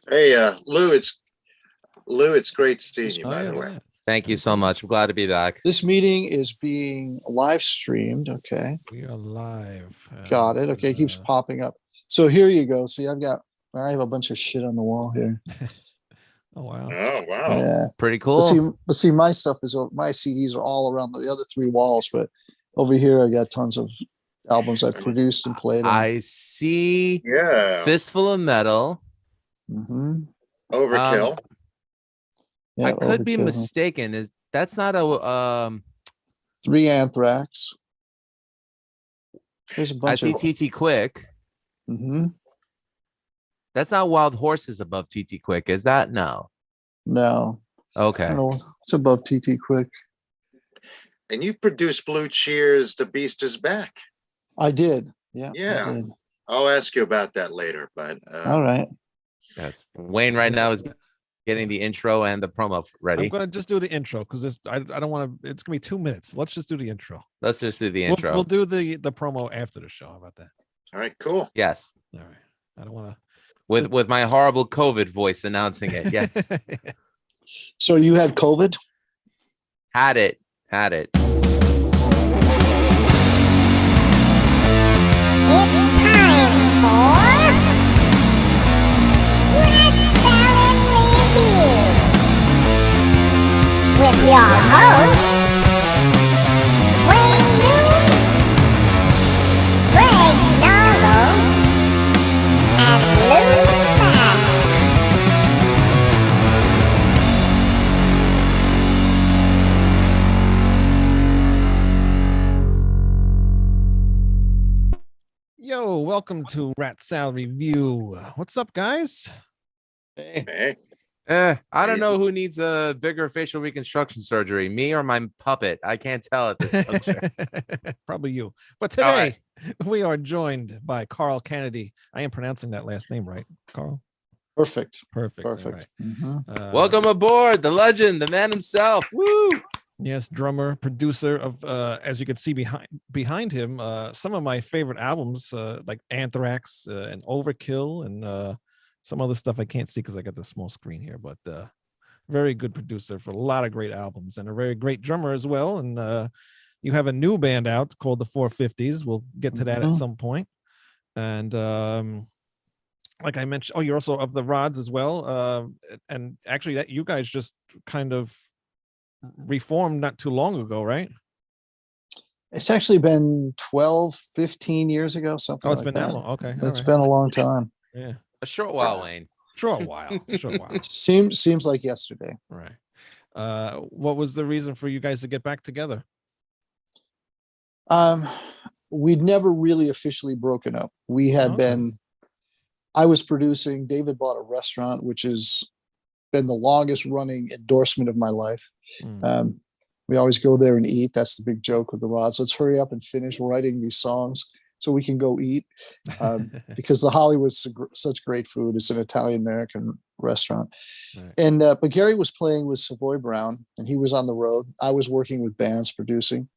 Hey, Lou. It's great seeing you. By the way, Thank you so much. I'm glad to be back. This meeting is being live streamed. Okay. We are live. Got it. Okay. It keeps popping up. So here you go. See, I have a bunch of shit on the wall here. Oh wow. Oh wow. Yeah. Pretty cool. But see, my stuff my CDs are all around the other three walls, but over here I got tons of albums I've produced and played on. I see. Yeah. Fistful of Metal. Mm-hmm. Overkill. Yeah, I could be mistaken. That's not a 3 Anthrax. There's a bunch I see TT Quick. Mm-hmm. That's not Wild Horses above TT Quick, is that? No. Okay. No, it's above TT Quick. And you produced Blue Cheers, The Beast Is Back. I did. Yeah. Yeah. I did. I'll ask you about that later, but all right. Yes. Wayne right now is getting the intro and the promo ready. I'm gonna just do the intro because I don't want to. It's gonna be 2 minutes. Let's just do the intro. Let's just do the intro. We'll do the promo after the show. How about that? All right, cool. Yes. All right. I don't want to. With my horrible COVID voice announcing it. Yes. So you had COVID? Had it. It's time for Red Salad Review with your hosts, Wayne Noon, Greg Narlow, and Lou Max. Yo, welcome to Rat Salad Review. What's up, guys? Hey. I don't know who needs a bigger facial reconstruction surgery, me or my puppet. I can't tell at this juncture. Probably you. But today we are joined by Carl Canedy. I am pronouncing that last name right, Carl? Perfect. Right. Mm-hmm. Welcome aboard, the legend, the man himself. Woo! Yes, drummer, producer of, as you can see behind him, some of my favorite albums, like Anthrax and Overkill, and some other stuff I can't see because I got the small screen here. But very good producer for a lot of great albums, and a very great drummer as well. And you have a new band out called the 450s. We'll get to that at some point. And like I mentioned, you're also of the Rods as well. And actually, that you guys just kind of reformed not too long ago, right? It's actually been 12-15 years ago, something. It's been that long. Okay. It's been a long time. Yeah. A short while, Wayne. Short while. Seems like yesterday. Right. What was the reason for you guys to get back together? We'd never really officially broken up. We had I was producing, David bought a restaurant, which has been the longest running endorsement of my life. We always go there and eat. That's the big joke with the Rods. Let's hurry up and finish writing these songs so we can go eat, because the Hollywood's such great food. It's an Italian-American restaurant. Right. And but Gary was playing with Savoy Brown, and he was on the road. I was working with bands producing.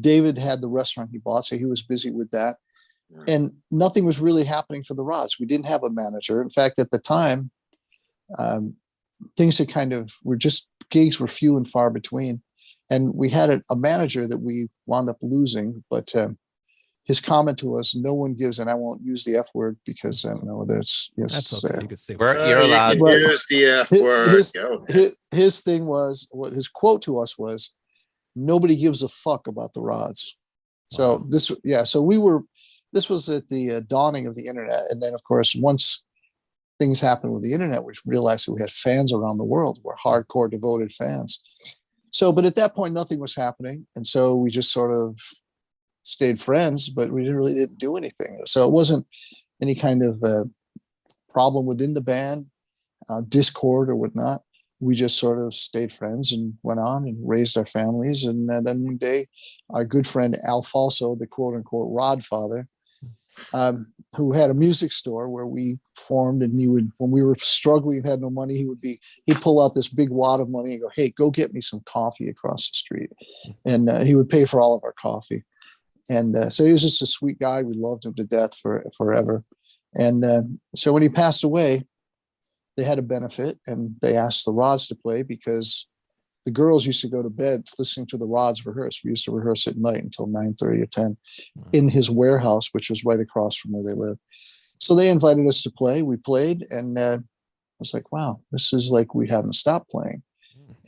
David had the restaurant he bought, so he was busy with that. And nothing was really happening for the Rods. We didn't have a manager. In fact, at the time, things that gigs were few and far between. And we had a manager that we wound up losing, but his comment to us, no one gives, and I won't use the F word because I don't know that's that's okay. You can say you're allowed. You use the F word. His thing was, what his quote to us was, nobody gives a fuck about the Rods. Wow. So this was at the dawning of the internet. And then of course, once things happened with the internet, we realized that we had fans around the world. We're hardcore devoted fans. So, but at that point, nothing was happening. And so we just sort of stayed friends, but we didn't do anything. So it wasn't any kind of problem within the band, discord or whatnot. We just sort of stayed friends and went on and raised our families. And then one day, our good friend Alfonso, the quote unquote Rod father, who had a music store where we formed, and he would, when we were struggling and had no money, he'd pull out this big wad of money and go, "Hey, go get me some coffee across the street." And he would pay for all of our coffee. And so he was just a sweet guy. We loved him to death forever. And so when he passed away, they had a benefit and they asked the Rods to play because the girls used to go to bed listening to the Rods rehearse. We used to rehearse at night until 9:30 or 10 in his warehouse, which was right across from where they lived. So they invited us to play. We played, and I was like, wow, this is like we haven't stopped playing.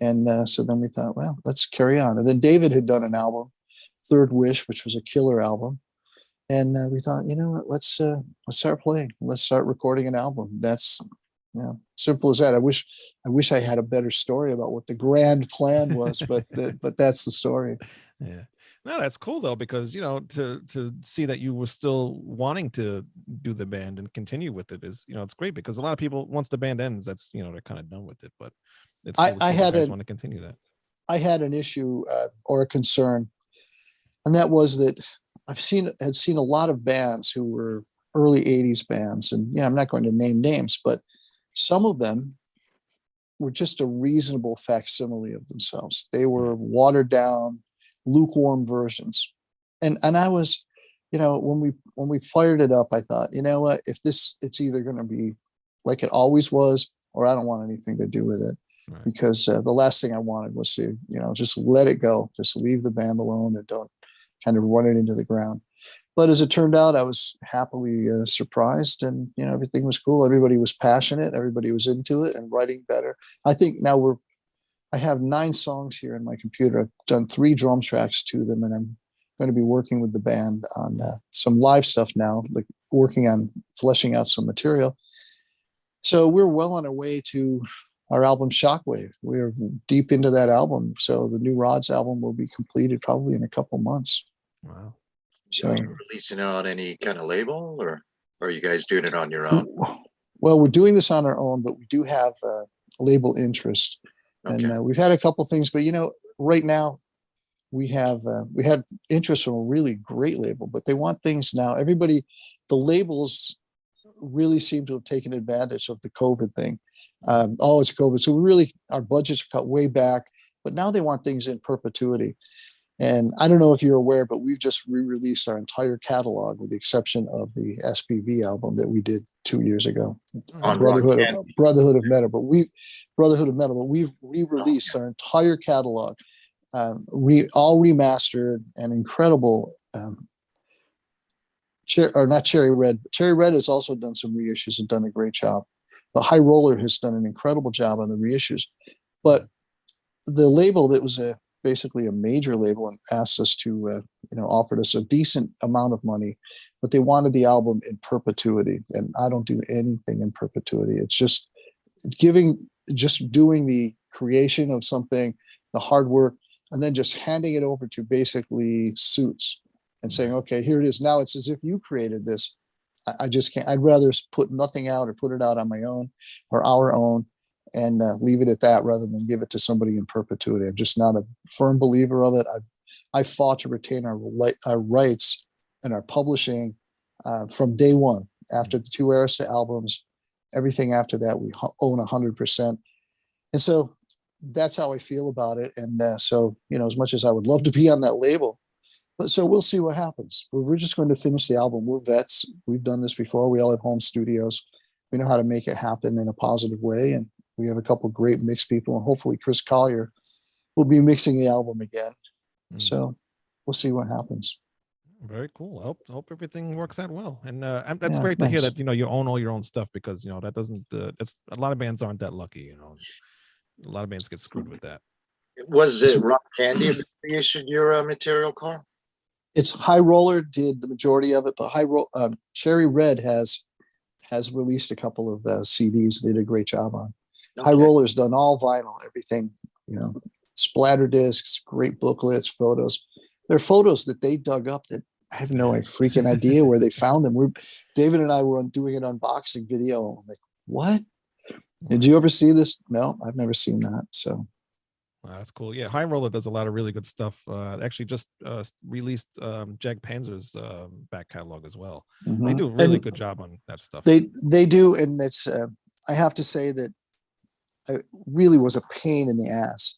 And so then we thought, well, let's carry on. And then David had done an album, Third Wish, which was a killer album. And we thought, you know what, let's start playing. Let's start recording an album. That's simple as that. I wish I had a better story about what the grand plan was, but that's the story. Yeah. No, that's cool though, because to see that you were still wanting to do the band and continue with it is, it's great, because a lot of people, once the band ends, that's they're kind of done with it. But it's cool I had want to continue that. I had an issue or a concern, and that was that had seen a lot of bands who were early 80s bands, and I'm not going to name names, but some of them were just a reasonable facsimile of themselves. They were watered down, lukewarm versions. And I was, when we fired it up, I thought, you know what, if it's either going to be like it always was, or I don't want anything to do with it. Right. Because the last thing I wanted was to, just let it go, just leave the band alone and don't kind of run it into the ground. But as it turned out, I was happily surprised, and everything was cool. Everybody was passionate. Everybody was into it and writing better. I think now I have 9 songs here in my computer. I've done 3 drum tracks to them, and I'm going to be working with the band on some live stuff now, like working on fleshing out some material. So we're well on our way to our album Shockwave. We're deep into that album. So the new Rods album will be completed probably in a couple months. Wow. So, are you releasing it on any kind of label, or are you guys doing it on your own? Well, we're doing this on our own, but we do have label interest. Okay. And we've had a couple things, but right now we had interest from a really great label, but they want things now. The labels really seem to have taken advantage of the COVID thing. It's COVID. So our budgets are cut way back, but now they want things in perpetuity. And I don't know if you're aware, but we've just re-released our entire catalog with the exception of the SPV album that we did 2 years ago. On Brotherhood of Metal. But we've re-released our entire catalog, all remastered and incredible. Cherry Red. Cherry Red has also done some reissues and done a great job. The High Roller has done an incredible job on the reissues. But the label that was basically a major label and asked us to, offered us a decent amount of money, but they wanted the album in perpetuity. And I don't do anything in perpetuity. It's just doing the creation of something, the hard work, and then just handing it over to basically Suits and saying, okay, here it is. Now it's as if you created this. I just can't. I'd rather put nothing out or put it out on my own or our own and leave it at that rather than give it to somebody in perpetuity. I'm just not a firm believer of it. I fought to retain our rights and our publishing from day one. After the 2 Arista albums, everything after that we own 100%. And so that's how I feel about it. And so, as much as I would love to be on that label, but so we'll see what happens. We're just going to finish the album. We're vets. We've done this before. We all have home studios. We know how to make it happen in a positive way. And we have a couple of great mix people. And hopefully Chris Collier will be mixing the album again. Mm-hmm. So we'll see what happens. Very cool. I hope everything works out well. And that's great to hear that, you own all your own stuff, because, that doesn't, that's a lot of bands aren't that lucky, A lot of bands get screwed with that. Was it Rock Candy who reissued your material, Carl? It's High Roller did the majority of it, but Cherry Red has released a couple of CDs. They did a great job on. Okay. High Roller's done all vinyl, everything, splatter discs, great booklets, photos. There are photos that they dug up that I have no freaking idea where they found them. David and I were doing an unboxing video. I'm like, what? Did you ever see this? No, I've never seen that. So. That's cool. Yeah, High Roller does a lot of really good stuff. Actually, just released Jag Panzer's back catalog as well. Mm-hmm. They do a really good job on that stuff. They do, and it's. I have to say that it really was a pain in the ass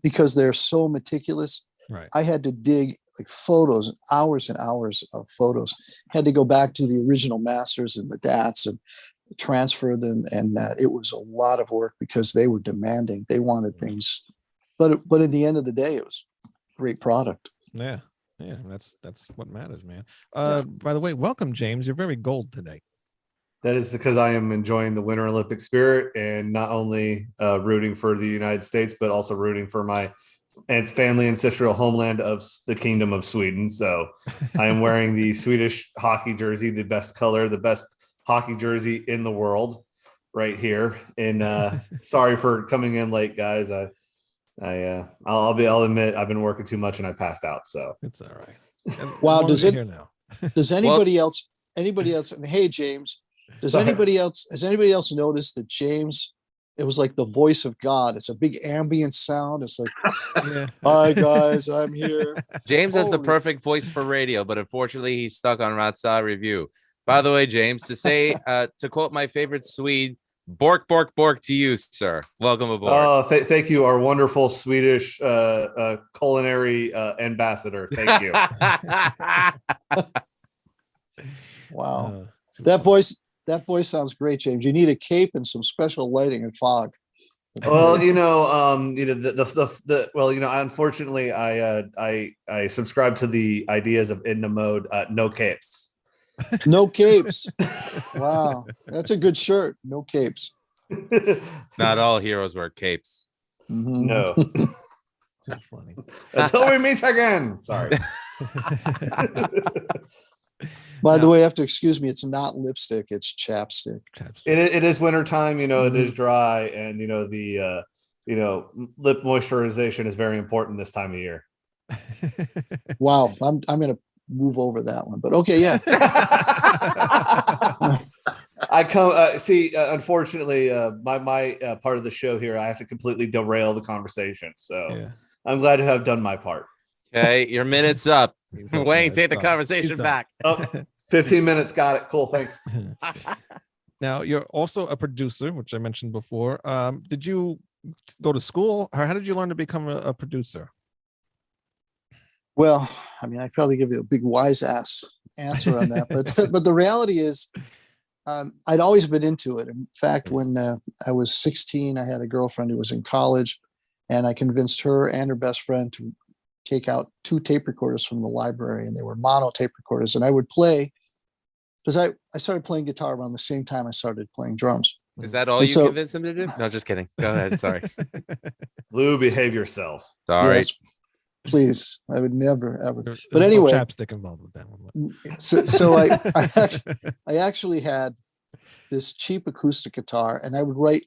because they're so meticulous. Right. I had to dig like photos, hours and hours of photos. Had to go back to the original masters and the DATs and transfer them, and it was a lot of work because they were demanding. They wanted things, but at the end of the day, it was a great product. Yeah. Yeah. That's what matters, man. By the way, welcome, James. You're very gold today. That is because I am enjoying the Winter Olympic spirit and not only rooting for the United States, but also rooting for my family ancestral homeland of the Kingdom of Sweden. So I am wearing the Swedish hockey jersey, the best color, the best hockey jersey in the world right here. And sorry for coming in late, guys. I'll admit I've been working too much and I passed out. So It's all right. And Wow, as long does as you're it- here now? Does anybody else? And hey, James, does Sorry. anybody else? Has anybody else noticed that James? It was like the voice of God. It's a big ambient sound. It's like, Yeah. "Hi guys, I'm here." James has the Holy- perfect voice for radio, but unfortunately, he's stuck on Ratsa Review. By the way, James, to quote my favorite Swede, "Bork, bork, bork" to you, sir. Welcome aboard. Oh, thank you, our wonderful Swedish culinary ambassador. Thank you. Wow, Too that funny. voice sounds great, James. You need a cape and some special lighting and fog. Well, unfortunately, I subscribe to the ideas of Edna Mode, no capes. No capes. Wow, that's a good shirt. No capes. Not all heroes wear capes. Mhm. No. Too funny. Until we meet again. Sorry. By the Now- way, you have to excuse me. It's not lipstick. It's chapstick. Chapstick. It is winter time, it Mhm. is dry, and the lip moisturization is very important this time of year. Wow, I'm gonna move over that one. But okay, yeah. I come unfortunately, my part of the show here, I have to completely derail the conversation. So Yeah. I'm glad to have done my part. Okay, your minute's up. He's up, Wayne, guys. take the Done. conversation He's done. back. Oh, 15 minutes. Got it. Cool. Thanks. Now you're also a producer, which I mentioned before. Did you go to school, or how did you learn to become a producer? Well, I mean, I probably give you a big wise ass answer on that, but the reality is, I'd always been into it. In fact, when I was 16, I had a girlfriend who was in college, and I convinced her and her best friend to take out 2 tape recorders from the library, and they were mono tape recorders, and I would play because I started playing guitar around the same time I started playing drums. Is that all And you so- convinced him to do? No, just kidding. Go ahead. Sorry. Lou, behave yourself. Sorry. Yes, please. I would never ever. There's But no anyway, chapstick involved with that one. so I actually had this cheap acoustic guitar, and I would write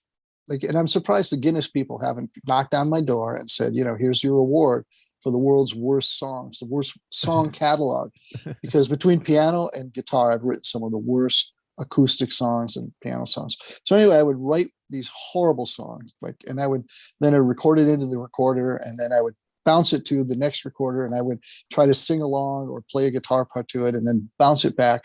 and I'm surprised the Guinness people haven't knocked on my door and said, here's your award for the world's worst songs, the worst song catalog, because between piano and guitar, I've written some of the worst acoustic songs and piano songs. So anyway, I would write these horrible songs, and I would then record it into the recorder, and then I would bounce it to the next recorder, and I would try to sing along or play a guitar part to it, and then bounce it back.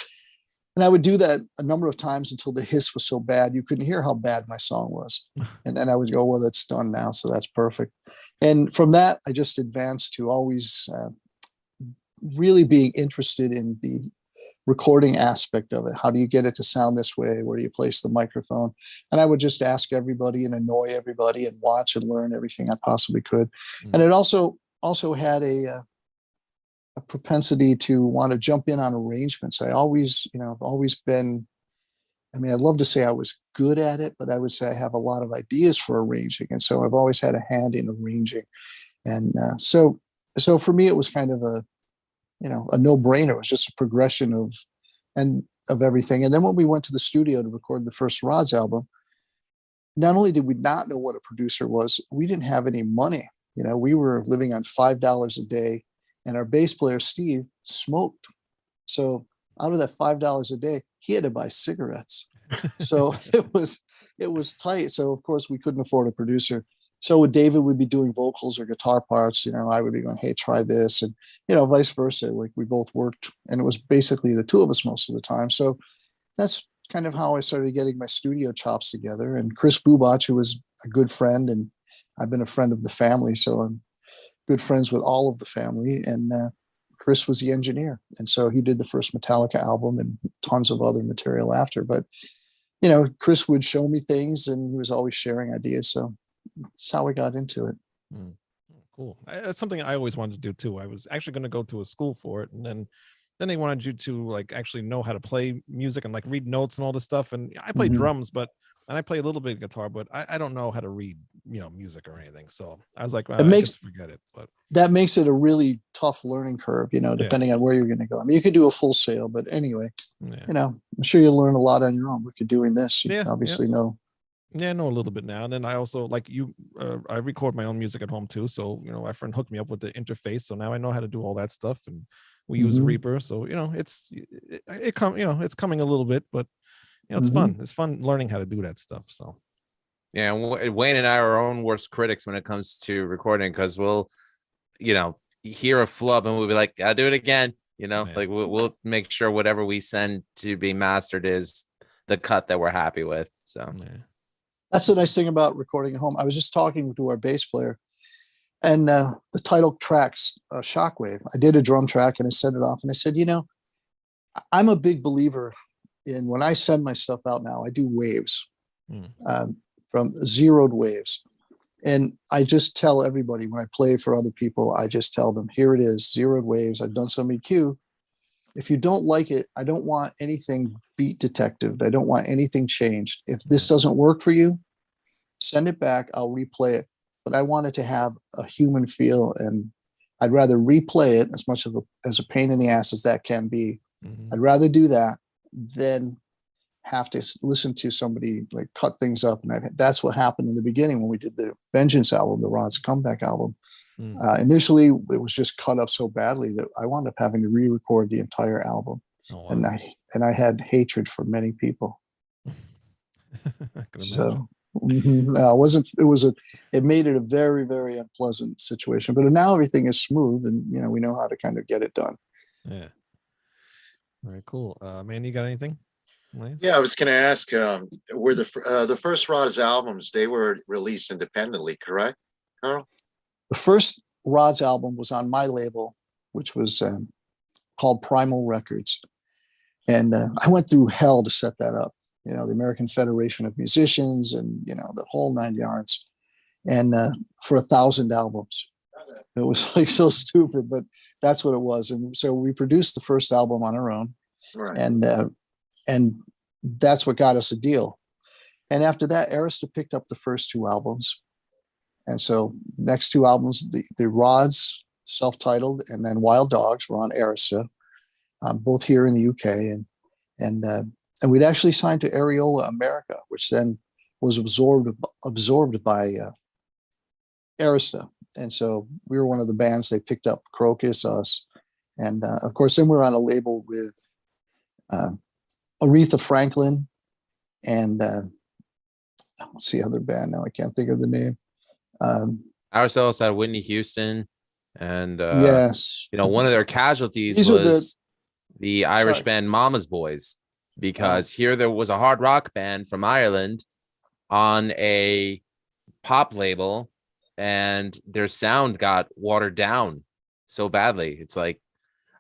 And I would do that a number of times until the hiss was so bad you couldn't hear how bad my song was. And then I would go, well, that's done now, so that's perfect. And from that, I just advanced to always really being interested in the recording aspect of it. How do you get it to sound this way? Where do you place the microphone? And I would just ask everybody and annoy everybody and watch and learn everything I possibly could. And it also had a propensity to want to jump in on arrangements. I always, I've always been, I'd love to say I was good at it, but I would say I have a lot of ideas for arranging. And so I've always had a hand in arranging. And so for me, it was kind of a no-brainer. It was just a progression of everything. And then when we went to the studio to record the first Rods album, not only did we not know what a producer was, we didn't have any money. We were living on $5 a day, and our bass player, Steve, smoked. So out of that $5 a day, he had to buy cigarettes. So it was tight. So of course we couldn't afford a producer. So David would be doing vocals or guitar parts. I would be going, hey, try this. And, vice versa. Like we both worked, and it was basically the two of us most of the time. So that's kind of how I started getting my studio chops together. And Chris Bubach, who was a good friend, and I've been a friend of the family. So good friends with all of the family, and Chris was the engineer, and so he did the first Metallica album and tons of other material after. But Chris would show me things, and he was always sharing ideas. So that's how we got into it. Cool. That's something I always wanted to do too. I was actually going to go to a school for it, and then they wanted you to like actually know how to play music and like read notes and all this stuff. And I play drums, and I play a little bit of guitar, but I don't know how to read, music or anything. So I was like, well, just forget it. But that makes it a really tough learning curve, depending on where you're going to go. I mean, you could do a full sail, but anyway, I'm sure you'll learn a lot on your own. If you're doing this, you obviously know. Yeah, I know a little bit now. And then I also like I record my own music at home too. So, my friend hooked me up with the interface. So now I know how to do all that stuff, and we use Reaper. So, it's coming a little bit, but it's fun. It's fun learning how to do that stuff. So, yeah, Wayne and I are our own worst critics when it comes to recording, because we'll, hear a flub and we'll be like, I'll do it again. Like we'll make sure whatever we send to be mastered is the cut that we're happy with. So that's the nice thing about recording at home. I was just talking to our bass player, and the title track's Shockwave. I did a drum track and I sent it off, and I said, I'm a big believer in when I send my stuff out now, I do waves, from zeroed waves. And I just tell everybody when I play for other people, I just tell them, here it is, zeroed waves. I've done some EQ. If you don't like it, I don't want anything beat detected. I don't want anything changed. If this doesn't work for you, send it back. I'll replay it. But I want it to have a human feel, and I'd rather replay it as much as a pain in the ass as that can be. I'd rather do that than have to listen to somebody like cut things up. And that's what happened in the beginning when we did the Vengeance album, the Rod's comeback album. Initially, it was just cut up so badly that I wound up having to re-record the entire album. Oh, wow. And I had hatred for many people. So it made it a very, very unpleasant situation. But now everything is smooth, and we know how to kind of get it done. Yeah. All right, cool. Man, you got anything? Yeah, I was going to ask, were the first Rod's albums, they were released independently, correct, Carl? The first Rod's album was on my label, which was called Primal Records. And I went through hell to set that up, the American Federation of Musicians and, the whole 9 yards. And for 1,000 albums. It was like so stupid, but that's what it was. And so we produced the first album on our own. Right. And that's what got us a deal. And after that, Arista picked up the first 2 albums. And so next 2 albums, the Rods, self-titled, and then Wild Dogs were on Arista, both here in the UK. And we'd actually signed to Areola America, which then was absorbed by Arista. And so we were one of the bands they picked up, Crocus, us. And of course, then we were on a label with Aretha Franklin and what's the other band now? I can't think of the name. Ourselves had Whitney Houston, and yes, one of their casualties was the Irish band Mama's Boys, because here there was a hard rock band from Ireland on a pop label, and their sound got watered down so badly. It's like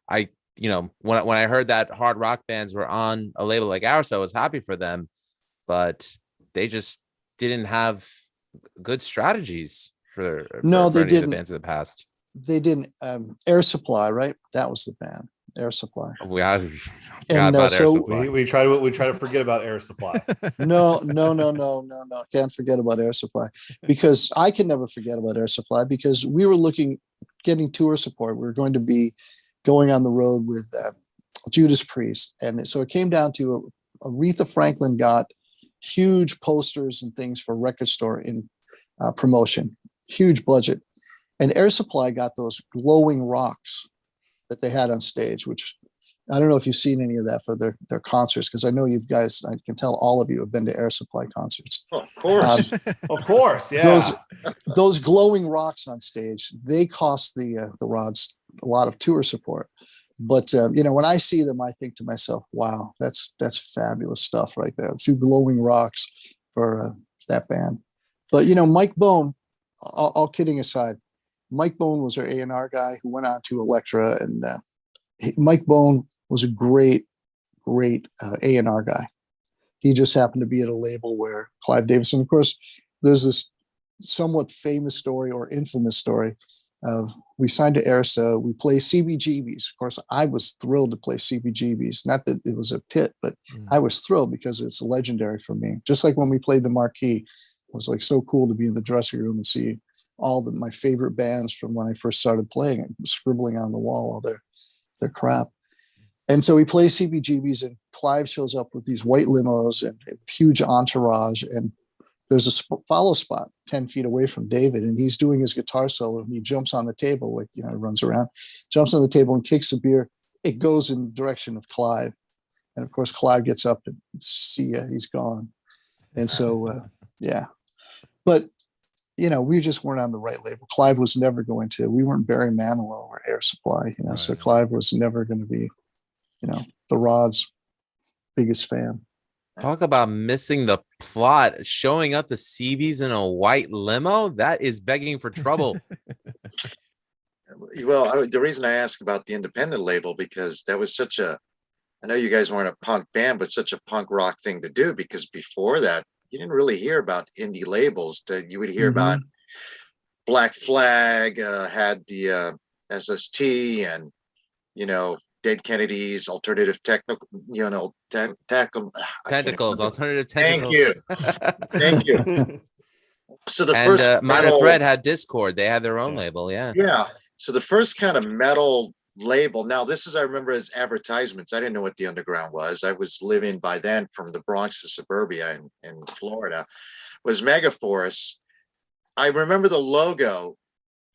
when I heard that hard rock bands were on a label like ours, I was happy for them, but they just didn't have good strategies for they didn't. The bands of the past. They didn't. Air Supply, right? That was the band, Air Supply. We try to forget about Air Supply. No. Can't forget about Air Supply, because I can never forget about Air Supply, because we were getting tour support. We were going to be going on the road with Judas Priest. And so it came down to Aretha Franklin got huge posters and things for Record Store in promotion, huge budget. And Air Supply got those glowing rocks that they had on stage, which I don't know if you've seen any of that for their concerts, because I know you guys, I can tell all of you have been to Air Supply concerts. Oh, of course. Of course, yeah. Those glowing rocks on stage, they cost the Rods a lot of tour support. But when I see them, I think to myself, wow, that's fabulous stuff right there. 2 glowing rocks for that band. But Mike Bone, all kidding aside, Mike Bone was our A&R guy who went on to Elektra, and Mike Bone was a great A&R guy. He just happened to be at a label where Clive Davison, of course, there's this somewhat famous story or infamous story of we signed to Arista, we play CBGBs. Of course, I was thrilled to play CBGBs. Not that it was a pit, but I was thrilled because it's legendary for me. Just like when we played the Marquee, it was like so cool to be in the dressing room and see all my favorite bands from when I first started playing and scribbling on the wall all their crap. And so we play CBGBs, and Clive shows up with these white limos and a huge entourage, and there's a follow spot 10 feet away from David, and he's doing his guitar solo, and he jumps on the table, like, runs around, jumps on the table and kicks a beer. It goes in the direction of Clive. And of course, Clive gets up and see ya, he's gone. And so, yeah. But, we just weren't on the right label. Clive was never going to. We weren't Barry Manilow or Air Supply, Right. So Clive was never going to be, the Rod's biggest fan. Talk about missing the plot. Showing up to CB's in a white limo, that is begging for trouble. Well, the reason I ask about the independent label, because that was I know you guys weren't a punk band, but such a punk rock thing to do, because before that, you didn't really hear about indie labels. You would hear about Black Flag, had the SST, and, Dead Kennedy's alternative technical, Tentacles, alternative tentacles. Thank you. So the And first Minor metal, Threat had Discord. They had their own label. Yeah. yeah. So the first kind of metal label. Now this is, I remember, as advertisements. I didn't know what the underground was. I was living by then from the Bronx to suburbia in Florida. Was Megaforce. I remember the logo.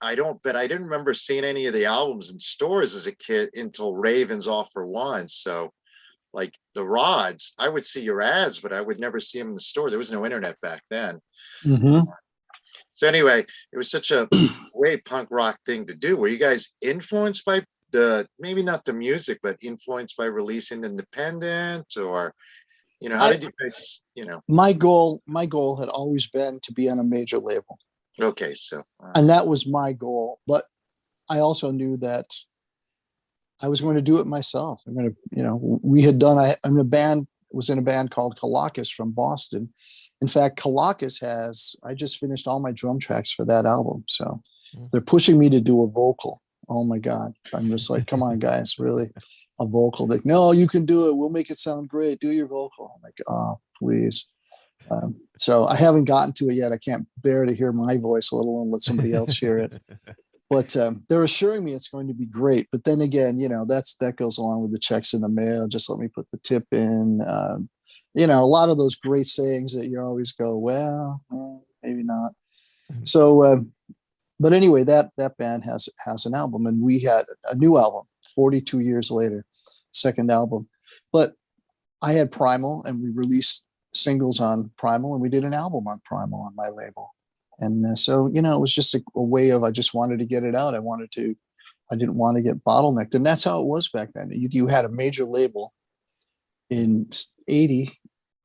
I didn't remember seeing any of the albums in stores as a kid until Ravens Off for One. So like the Rods, I would see your ads, but I would never see them in the store. There was no internet back then. So anyway, it was such a great punk rock thing to do. Were you guys influenced by maybe not the music, but influenced by releasing independent, or, how did you guys, My goal had always been to be on a major label. Okay, so and that was my goal. But I also knew that I was going to do it myself. I'm going to, we had done. I'm in a band. Was in a band called Colossus from Boston. In fact, Colossus I just finished all my drum tracks for that album. So they're pushing me to do a vocal. Oh my God! I'm just like, come on, guys, really, a vocal? Like, no, you can do it. We'll make it sound great. Do your vocal. I'm like, oh, please. So I haven't gotten to it yet. I can't bear to hear my voice, let alone let somebody else hear it. But they're assuring me it's going to be great. But then again, that goes along with the checks in the mail. Just let me put the tip in. A lot of those great sayings that you always go, well, maybe not. So, but anyway, that band has an album, and we had a new album 42 years later, second album. But I had Primal, and we released singles on Primal, and we did an album on Primal on my label. And so, it was just a way of, I just wanted to get it out. I didn't want to get bottlenecked. And that's how it was back then. You had a major label in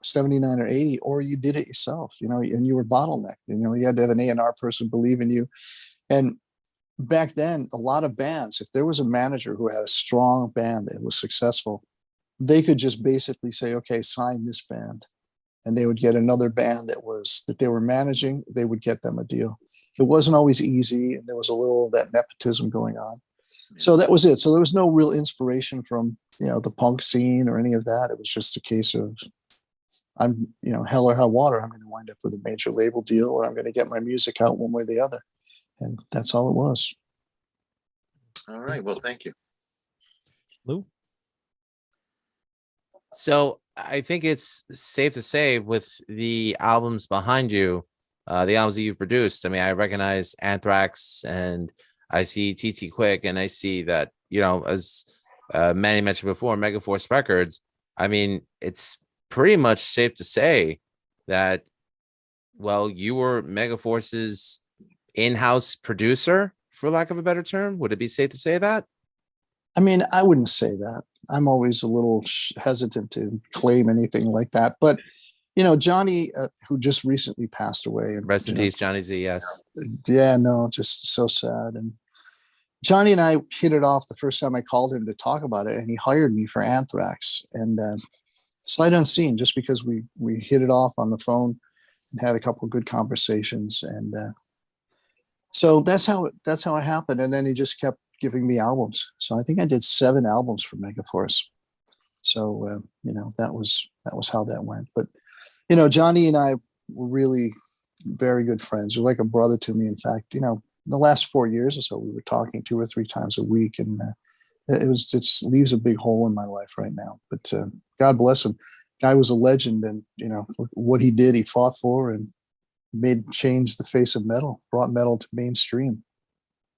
79 or 80, or you did it yourself, and you were bottlenecked. You had to have an A&R person believe in you. And back then, a lot of bands, if there was a manager who had a strong band that was successful, they could just basically say, okay, sign this band. And they would get another band that they were managing. They would get them a deal. It wasn't always easy, and there was a little of that nepotism going on. So that was it. So there was no real inspiration from the punk scene or any of that. It was just a case of, I'm hell or high water. I'm going to wind up with a major label deal, or I'm going to get my music out one way or the other, and that's all it was. All right. Well, thank you, Lou. So I think it's safe to say, with the albums behind you, the albums that you've produced, I mean, I recognize Anthrax, and I see TT Quick, and I see that, as Manny mentioned before, Megaforce Records. I mean, it's pretty much safe to say that, well, you were Megaforce's in-house producer, for lack of a better term. Would it be safe to say that? I mean, I wouldn't say that. I'm always a little hesitant to claim anything like that. But Johnny, who just recently passed away. And, Rest in peace, Johnny Z. Yes. Yeah, no, just so sad. And Johnny and I hit it off the first time I called him to talk about it, and he hired me for Anthrax. And sight unseen, just because we hit it off on the phone and had a couple of good conversations. And so that's how it happened. And then he just kept giving me albums. So I think I did 7 albums for Megaforce. So that was how that went. But Johnny and I were really very good friends. You're like a brother to me. In fact, the last 4 years or so, we were talking 2 or 3 times a week, and it leaves a big hole in my life right now. But God bless him. Guy was a legend, and what he did, he fought for and changed the face of metal, brought metal to mainstream.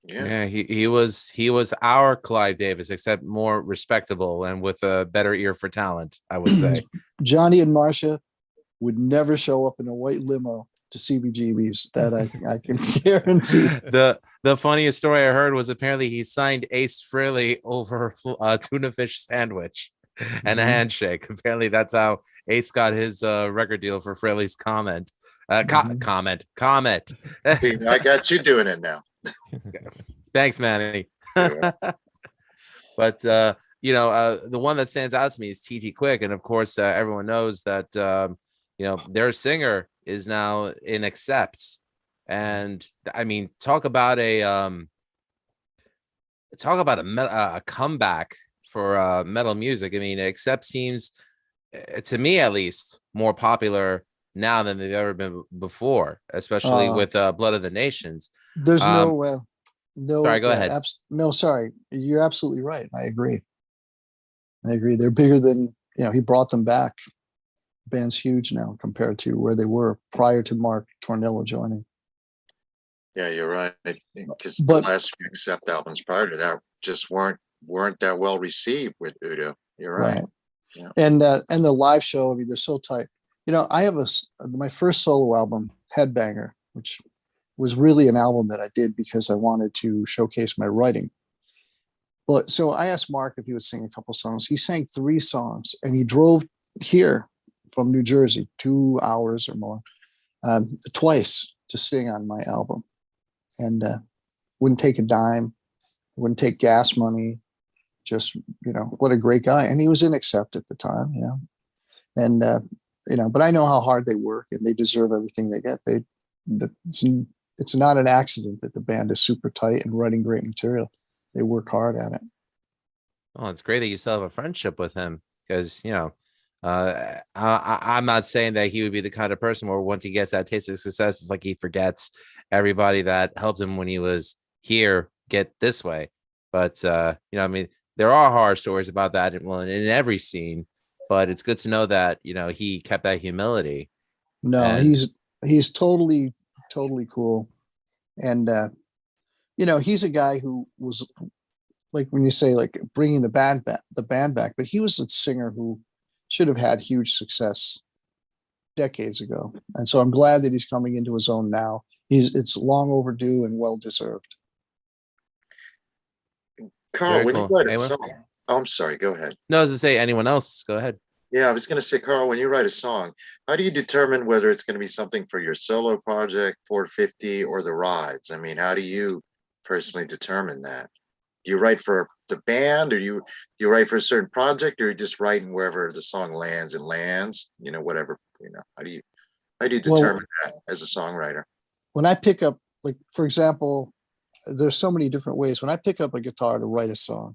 Yeah, he was our Clive Davis, except more respectable and with a better ear for talent, I would say. Johnny and Marcia would never show up in a white limo to CBGB's. That I can guarantee. The funniest story I heard was apparently he signed Ace Frehley over a tuna fish sandwich and a handshake. Apparently that's how Ace got his record deal for Frehley's comment. Comment. I got you doing it now. Thanks, Manny. But the one that stands out to me is TT Quick, and of course everyone knows that their singer is now in Accept, and I mean talk about a comeback for metal music. I mean, Accept seems, to me at least, more popular now than they've ever been before, especially with Blood of the Nations. There's no. Sorry, go ahead. No, sorry. You're absolutely right. I agree. They're bigger than, he brought them back. The band's huge now compared to where they were prior to Mark Tornillo joining. Yeah, you're right. Because the last few Accept albums prior to that just weren't that well received with Udo. You're right. Yeah. And the live show, I mean, they're so tight. I have my first solo album, Headbanger, which was really an album that I did because I wanted to showcase my writing. But so I asked Mark if he would sing a couple songs. He sang 3 songs, and he drove here from New Jersey 2 hours or more twice to sing on my album, and wouldn't take a dime, wouldn't take gas money. Just what a great guy. And he was in Accept at the time, and but I know how hard they work, and they deserve everything they get. It's not an accident that the band is super tight and writing great material. They work hard at it. Oh, it's great that you still have a friendship with him, because I'm not saying that he would be the kind of person where once he gets that taste of success, it's like he forgets everybody that helped him when he was here get this way. But I mean, there are horror stories about that in every scene, but it's good to know that he kept that humility. No, he's totally cool. And he's a guy who was, like, when you say like bringing the band back, but he was a singer who should have had huge success decades ago. And so I'm glad that he's coming into his own now. It's long overdue and well deserved. Carl, when you write a song, I'm sorry, go ahead. No, as to say, anyone else, go ahead. Yeah, I was going to say, Carl, when you write a song, how do you determine whether it's going to be something for your solo project, 450, or the Rides? I mean, how do you personally determine that? Do you write for the band, or do you write for a certain project, or you're just writing wherever the song lands, whatever, how do you determine that as a songwriter? When I pick up, like, for example, there's so many different ways. When I pick up a guitar to write a song,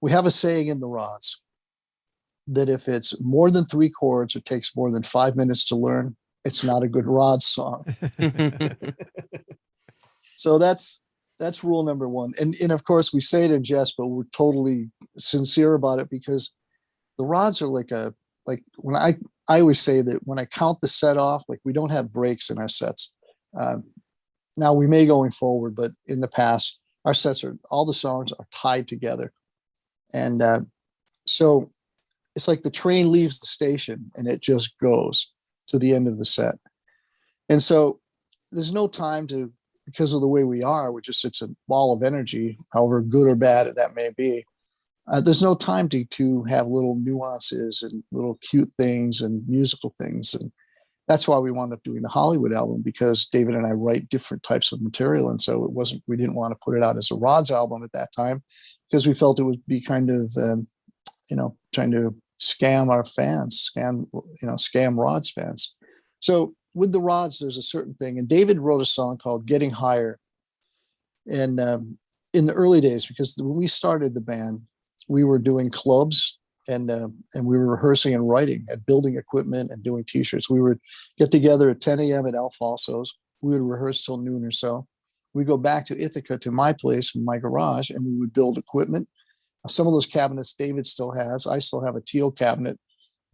we have a saying in the Rods that if it's more than 3 chords or takes more than 5 minutes to learn, it's not a good Rods song. So that's rule number 1. And of course we say it in jest, but we're totally sincere about it, because the Rods are like when I always say that when I count the set off, like, we don't have breaks in our sets. Now we may going forward, but in the past, our sets all the songs are tied together. And so it's like the train leaves the station and it just goes to the end of the set. And so there's no time to, because of the way we are, it's a ball of energy, however good or bad that may be. there's no time to have little nuances and little cute things and musical things. And that's why we wound up doing the Hollywood album, because David and I write different types of material. And so we didn't want to put it out as a Rods album at that time, because we felt it would be kind of, trying to scam our fans, scam Rods fans. So with the Rods, there's a certain thing. And David wrote a song called Getting Higher. And in the early days, because when we started the band, we were doing clubs and we were rehearsing and writing and building equipment and doing t-shirts. We would get together at 10 a.m. at Alfonso's. We would rehearse till noon or so. We go back to Ithaca, to my place, my garage, and we would build equipment. Some of those cabinets David still has. I still have a teal cabinet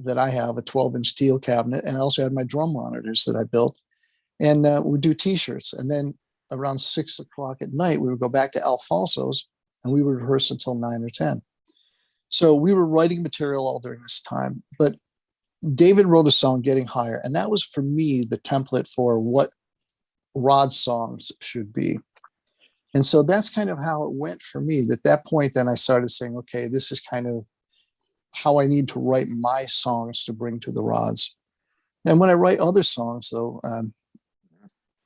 that I have, a 12-inch teal cabinet. And I also had my drum monitors that I built. And we'd do t-shirts. And then around 6 o'clock at night, we would go back to Alfonso's and we would rehearse until 9 or 10. So we were writing material all during this time. But David wrote a song, Getting Higher. And that was, for me, the template for what Rod songs should be. And so that's kind of how it went for me. At that point, then I started saying, okay, this is kind of how I need to write my songs to bring to the Rods. And when I write other songs, though,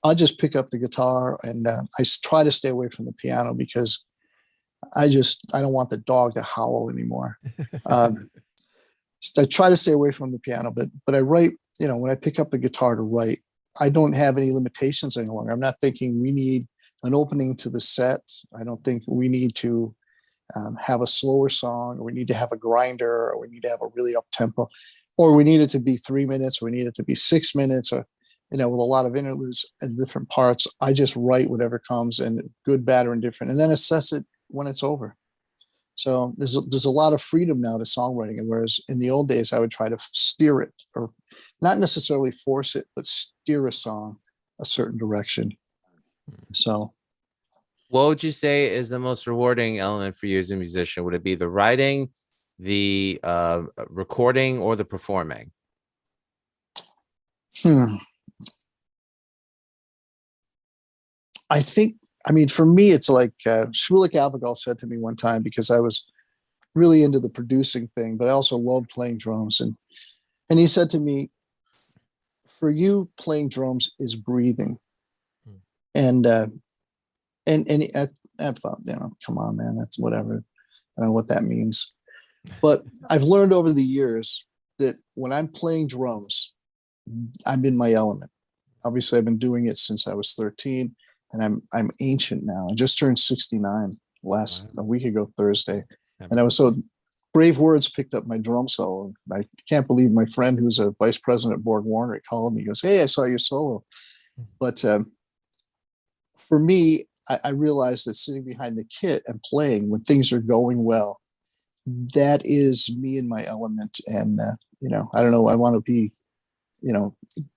I'll just pick up the guitar and I try to stay away from the piano, because I don't want the dog to howl anymore. I try to stay away from the piano, but I write, when I pick up the guitar to write, I don't have any limitations any longer. I'm not thinking we need an opening to the set. I don't think we need to have a slower song, or we need to have a grinder, or we need to have a really up tempo, or we need it to be 3 minutes, or we need it to be 6 minutes, or, with a lot of interludes and different parts. I just write whatever comes, and good, bad, or indifferent, and then assess it when it's over. So there's a lot of freedom now to songwriting. And whereas in the old days, I would try to steer it, or not necessarily force it, but steer a song a certain direction. So what would you say is the most rewarding element for you as a musician? Would it be the writing, the recording, or the performing? For me, it's like Shmulik Avigal said to me one time, because I was really into the producing thing, but I also loved playing drums. And he said to me, for you, playing drums is breathing. And I thought, come on, man, that's whatever. I don't know what that means. But I've learned over the years that when I'm playing drums, I'm in my element. Obviously, I've been doing it since I was 13, and I'm ancient now. I just turned 69 a week ago, Thursday. And I was so Brave Words picked up my drum solo. I can't believe my friend, who's a vice president at Borg Warner, called me. He goes, "Hey, I saw your solo." But for me, I realized that sitting behind the kit and playing when things are going well, that is me in my element. And, I don't know, I want to be,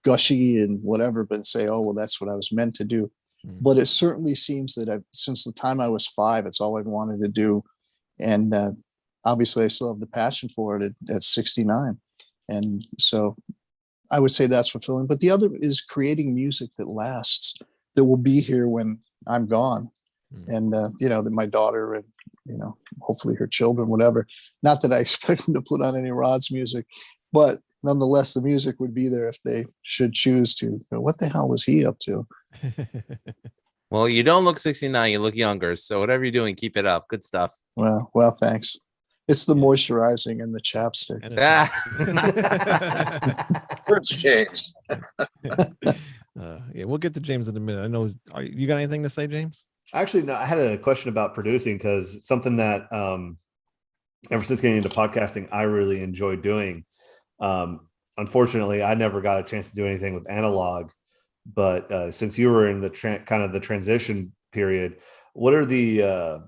gushy and whatever, but say, oh, well, that's what I was meant to do. But it certainly seems that since the time I was 5, it's all I've wanted to do. And obviously I still have the passion for it at 69. And so I would say that's fulfilling. But the other is creating music that lasts, that will be here when I'm gone. And, that my daughter and, hopefully her children, whatever, not that I expect them to put on any Rod's music, but nonetheless, the music would be there if they should choose to. What the hell was he up to? Well, you don't look 69, you look younger. So whatever you're doing, keep it up. Good stuff. Well, thanks. It's the moisturizing and the chapstick. Where's James? We'll get to James in a minute. I know. You got anything to say, James? Actually, no, I had a question about producing, because something that ever since getting into podcasting, I really enjoy doing. Unfortunately, I never got a chance to do anything with analog, but since you were in the kind of the transition period, what are the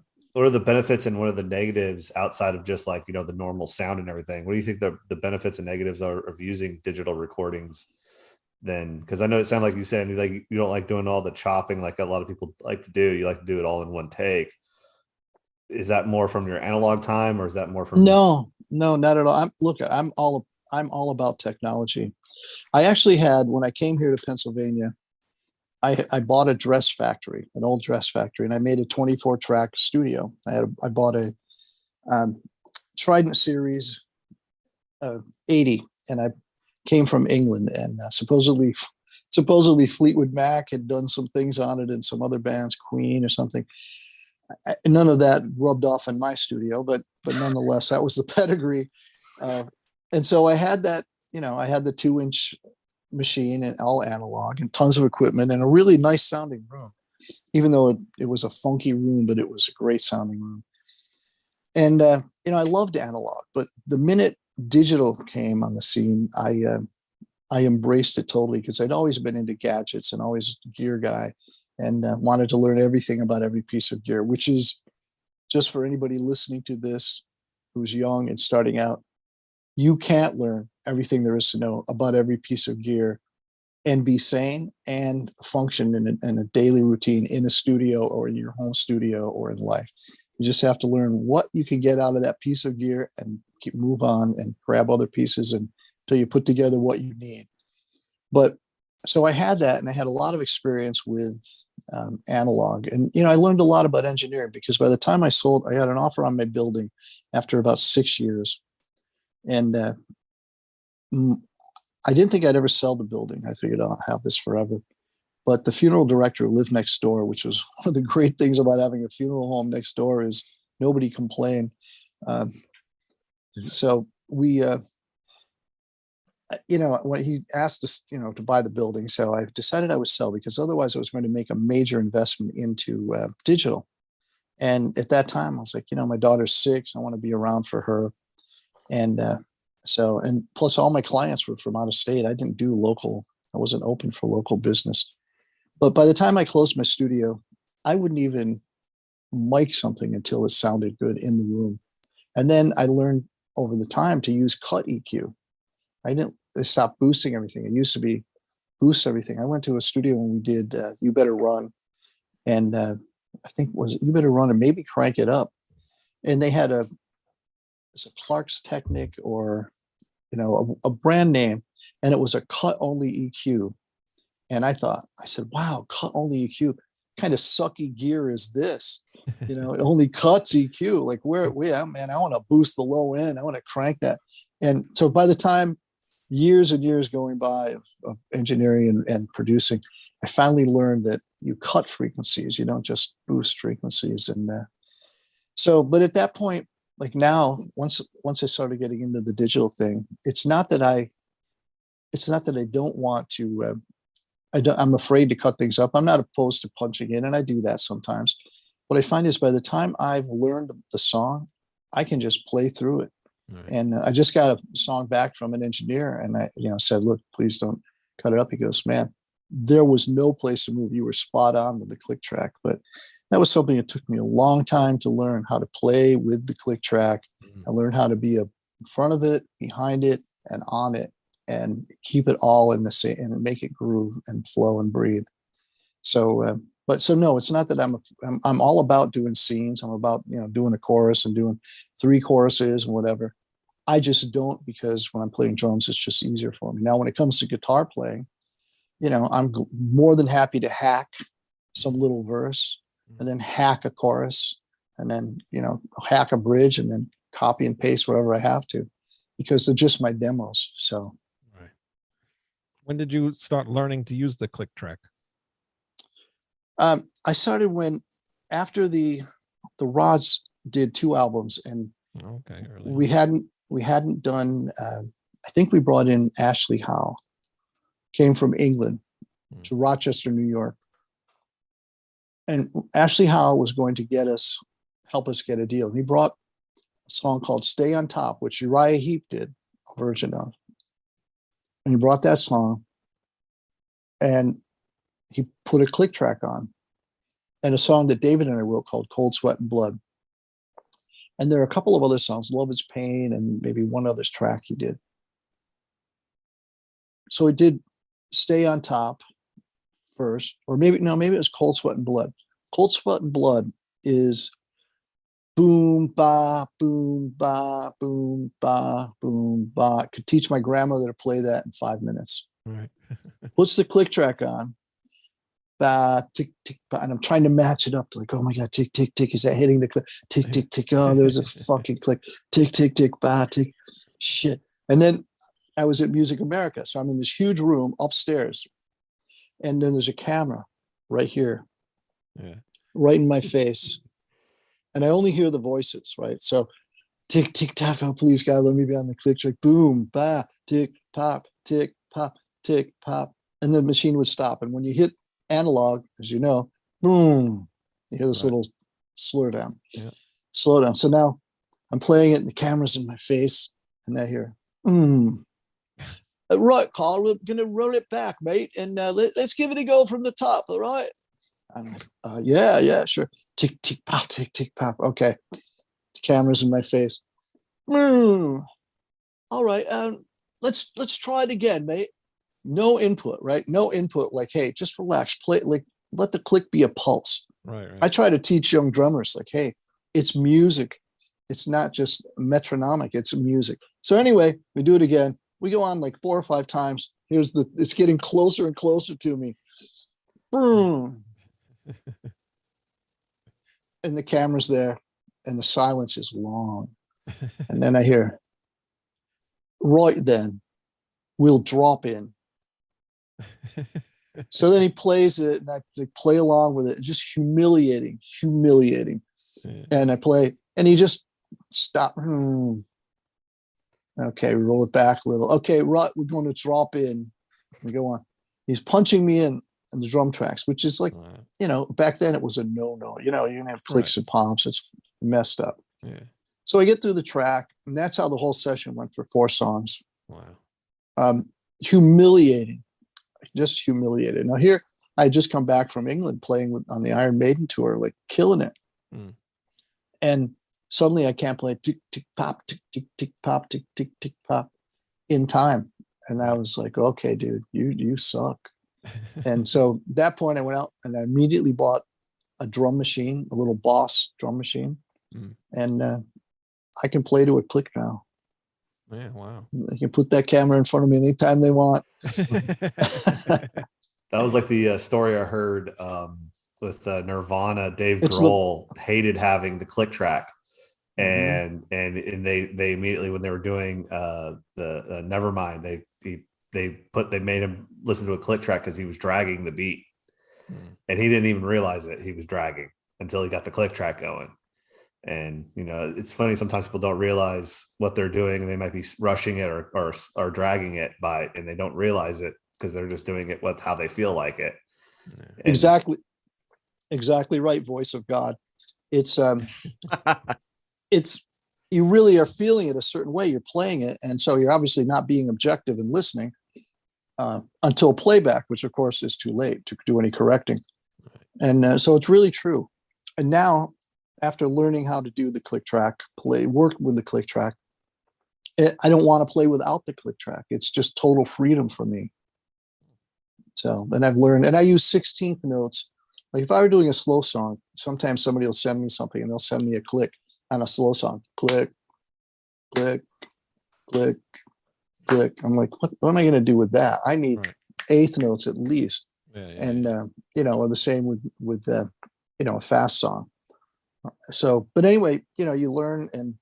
benefits and what are the negatives outside of just like, the normal sound and everything? What do you think the benefits and negatives are of using digital recordings then? Because I know it sounded like you said like you don't like doing all the chopping like a lot of people like to do. You like to do it all in one take. Is that more from your analog time, or is that more from? No, not at all. I'm all about technology. I actually had, when I came here to Pennsylvania, I bought a dress factory, an old dress factory, and I made a 24-track studio. I bought a Trident series 80, and I came from England, and supposedly Fleetwood Mac had done some things on it, and some other bands, Queen or something. None of that rubbed off in my studio, but nonetheless, that was the pedigree. And so I had that, I had the 2-inch machine and all analog and tons of equipment and a really nice sounding room, even though it was a funky room, but it was a great sounding room. And, I loved analog, but the minute digital came on the scene, I embraced it totally, because I'd always been into gadgets and always a gear guy, and wanted to learn everything about every piece of gear, which is, just for anybody listening to this who's young and starting out, you can't learn everything there is to know about every piece of gear and be sane and function in a daily routine in a studio or in your home studio or in life. You just have to learn what you can get out of that piece of gear and move on and grab other pieces until you put together what you need. But so I had that, and I had a lot of experience with analog, and I learned a lot about engineering, because by the time I sold, I had an offer on my building after about 6 years, and I didn't think I'd ever sell the building. I figured I'll have this forever. But the funeral director lived next door, which was one of the great things about having a funeral home next door, is nobody complained. So we, when he asked us, to buy the building, so I decided I would sell, because otherwise I was going to make a major investment into digital. And at that time I was like, my daughter's 6. I want to be around for her. And and plus all my clients were from out of state. I didn't do local. I wasn't open for local business. But by the time I closed my studio, I wouldn't even mic something until it sounded good in the room. And then I learned over the time to use cut EQ. I stopped boosting everything. It used to be boost everything. I went to a studio when we did You Better Run, and I think was You Better Run and maybe Crank It Up. And they had a Clark's Technic or a brand name, and it was a cut only EQ. And I said, wow, cut only EQ, what kind of sucky gear is this? It only cuts EQ. Like, man, I want to boost the low end. I want to crank that. And so by the time, years and years going by of engineering and producing, I finally learned that you cut frequencies. You don't just boost frequencies. And but at that point, like now, once I started getting into the digital thing, it's not that I don't want to, I'm afraid to cut things up. I'm not opposed to punching in, and I do that sometimes. What I find is by the time I've learned the song, I can just play through it. Right. And I just got a song back from an engineer, and I, said, look, please don't cut it up. He goes, man, there was no place to move. You were spot on with the click track. But that was something that took me a long time to learn, how to play with the click track. I learned how to be in front of it, behind it, and on it, and keep it all in the same, and make it groove and flow and breathe. So, no, it's not that I'm all about doing scenes. I'm about, doing a chorus and doing 3 choruses and whatever. I just don't, because when I'm playing drums, it's just easier for me. Now, when it comes to guitar playing, I'm more than happy to hack some little verse and then hack a chorus and then, hack a bridge and then copy and paste wherever I have to, because they're just my demos. So. Right. When did you start learning to use the click track? I started after the Rods did 2 albums, and okay, early. we hadn't done. I think we brought in Ashley Howe, came from England to Rochester, New York, and Ashley Howe was going to help us get a deal. And he brought a song called "Stay on Top," which Uriah Heep did a version of, and he brought that song, and he put a click track on, and a song that David and I wrote called "Cold Sweat and Blood." And there are a couple of other songs, "Love Is Pain," and maybe one other track he did. So he did "Stay on Top" first, or maybe it was "Cold Sweat and Blood." "Cold Sweat and Blood" is boom, ba, boom, ba, boom, ba, boom, ba. I could teach my grandmother to play that in 5 minutes. Right. Puts the click track on. ba, tick, tick, ba, and I'm trying to match it up to like, oh my God, tick, tick, tick. Is that hitting the click? Tick, tick, tick. Oh, there's a fucking click. Tick, tick, tick, ba, tick. Shit. And then I was at Music America. So I'm in this huge room upstairs. And then there's a camera right here, right in my face. And I only hear the voices, right? So tick, tick, tock. Oh, please, God, let me be on the click track. Boom, ba, tick, pop, tick, pop, tick, pop. And the machine would stop. And when you hit analog, as you know, boom, you hear this little slur down, slow down. So now I'm playing it and the camera's in my face. And I hear, right, Carl, we're going to roll it back, mate. And let's give it a go from the top, all right? I'm like, yeah, sure. Tick, tick, pop, tick, tick, pop. Okay. The camera's in my face. All right, let's try it again, mate. No input, right? No input. Like, hey, just relax. Play, like, let the click be a pulse. Right. I try to teach young drummers, like, hey, it's music. It's not just metronomic. It's music. So anyway, we do it again. We go on like 4 or 5 times. It's getting closer and closer to me. Boom. And the camera's there, and the silence is long. And then I hear, right then, we'll drop in. So then he plays it, and I play along with it. Just humiliating. Yeah. And I play, and he just stop. Okay, we roll it back a little. Okay, right, we're going to drop in. We go on. He's punching me in the drum tracks, which is like, back then it was a no. You didn't have clicks and pops. It's messed up. Yeah. So I get through the track, and that's how the whole session went for 4 songs. Wow. Humiliating, just humiliated. Now here, I had just come back from England playing on the Iron Maiden tour, like killing it. And suddenly I can't play tick, tick, pop, tick, tick, tick, pop, tick, tick, tick, pop in time. And I was like, okay, dude, you suck. And so at that point I went out and I immediately bought a drum machine, a little Boss drum machine. And I can play to a click now. Yeah, wow. They can put that camera in front of me anytime they want. That was like the story I heard with Nirvana. Dave Grohl hated having the click track, and they immediately, when they were doing the Nevermind, they made him listen to a click track because he was dragging the beat, and he didn't even realize it. He was dragging until he got the click track going. And it's funny, sometimes people don't realize what they're doing, and they might be rushing it or dragging it and they don't realize it because they're just doing it how they feel like it. Exactly right. Voice of God. It's you really are feeling it a certain way. You're playing it, and so you're obviously not being objective and listening until playback, which of course is too late to do any correcting. And so it's really true. And now, after learning how to do the click track, work with the click track, I don't want to play without the click track. It's just total freedom for me. So, and I've learned, and I use 16th notes. Like if I were doing a slow song, sometimes somebody will send me something and they'll send me a click on a slow song. Click, click, click, click. I'm like, what am I going to do with that? I need 8th notes at least. And, or the same with a fast song. So, but anyway, you learn and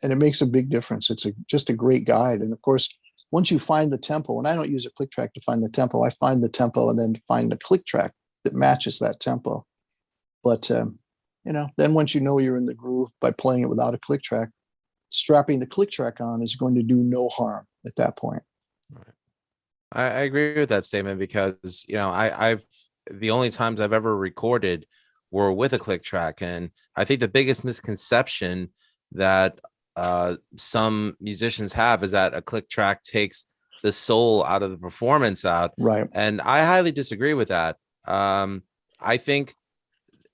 it makes a big difference. It's just a great guide. And of course, once you find the tempo, and I don't use a click track to find the tempo, I find the tempo and then find the click track that matches that tempo. But, then once you're in the groove by playing it without a click track, strapping the click track on is going to do no harm at that point. I agree with that statement because, I've the only times I've ever recorded were with a click track. And I think the biggest misconception that some musicians have is that a click track takes the soul out of the performance out. Right. And I highly disagree with that. I think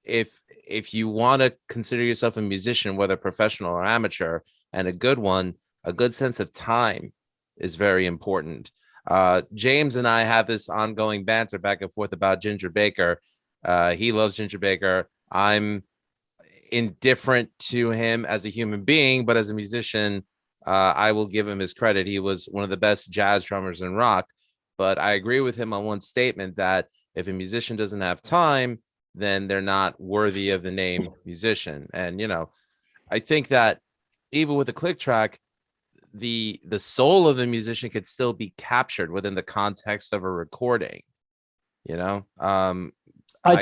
if you want to consider yourself a musician, whether professional or amateur, and a good one, a good sense of time is very important. James and I have this ongoing banter back and forth about Ginger Baker. He loves Ginger Baker. I'm indifferent to him as a human being, but as a musician, I will give him his credit. He was one of the best jazz drummers in rock. But I agree with him on one statement that If a musician doesn't have time, then they're not worthy of the name musician. And, I think that even with a click track, the soul of the musician could still be captured within the context of a recording. I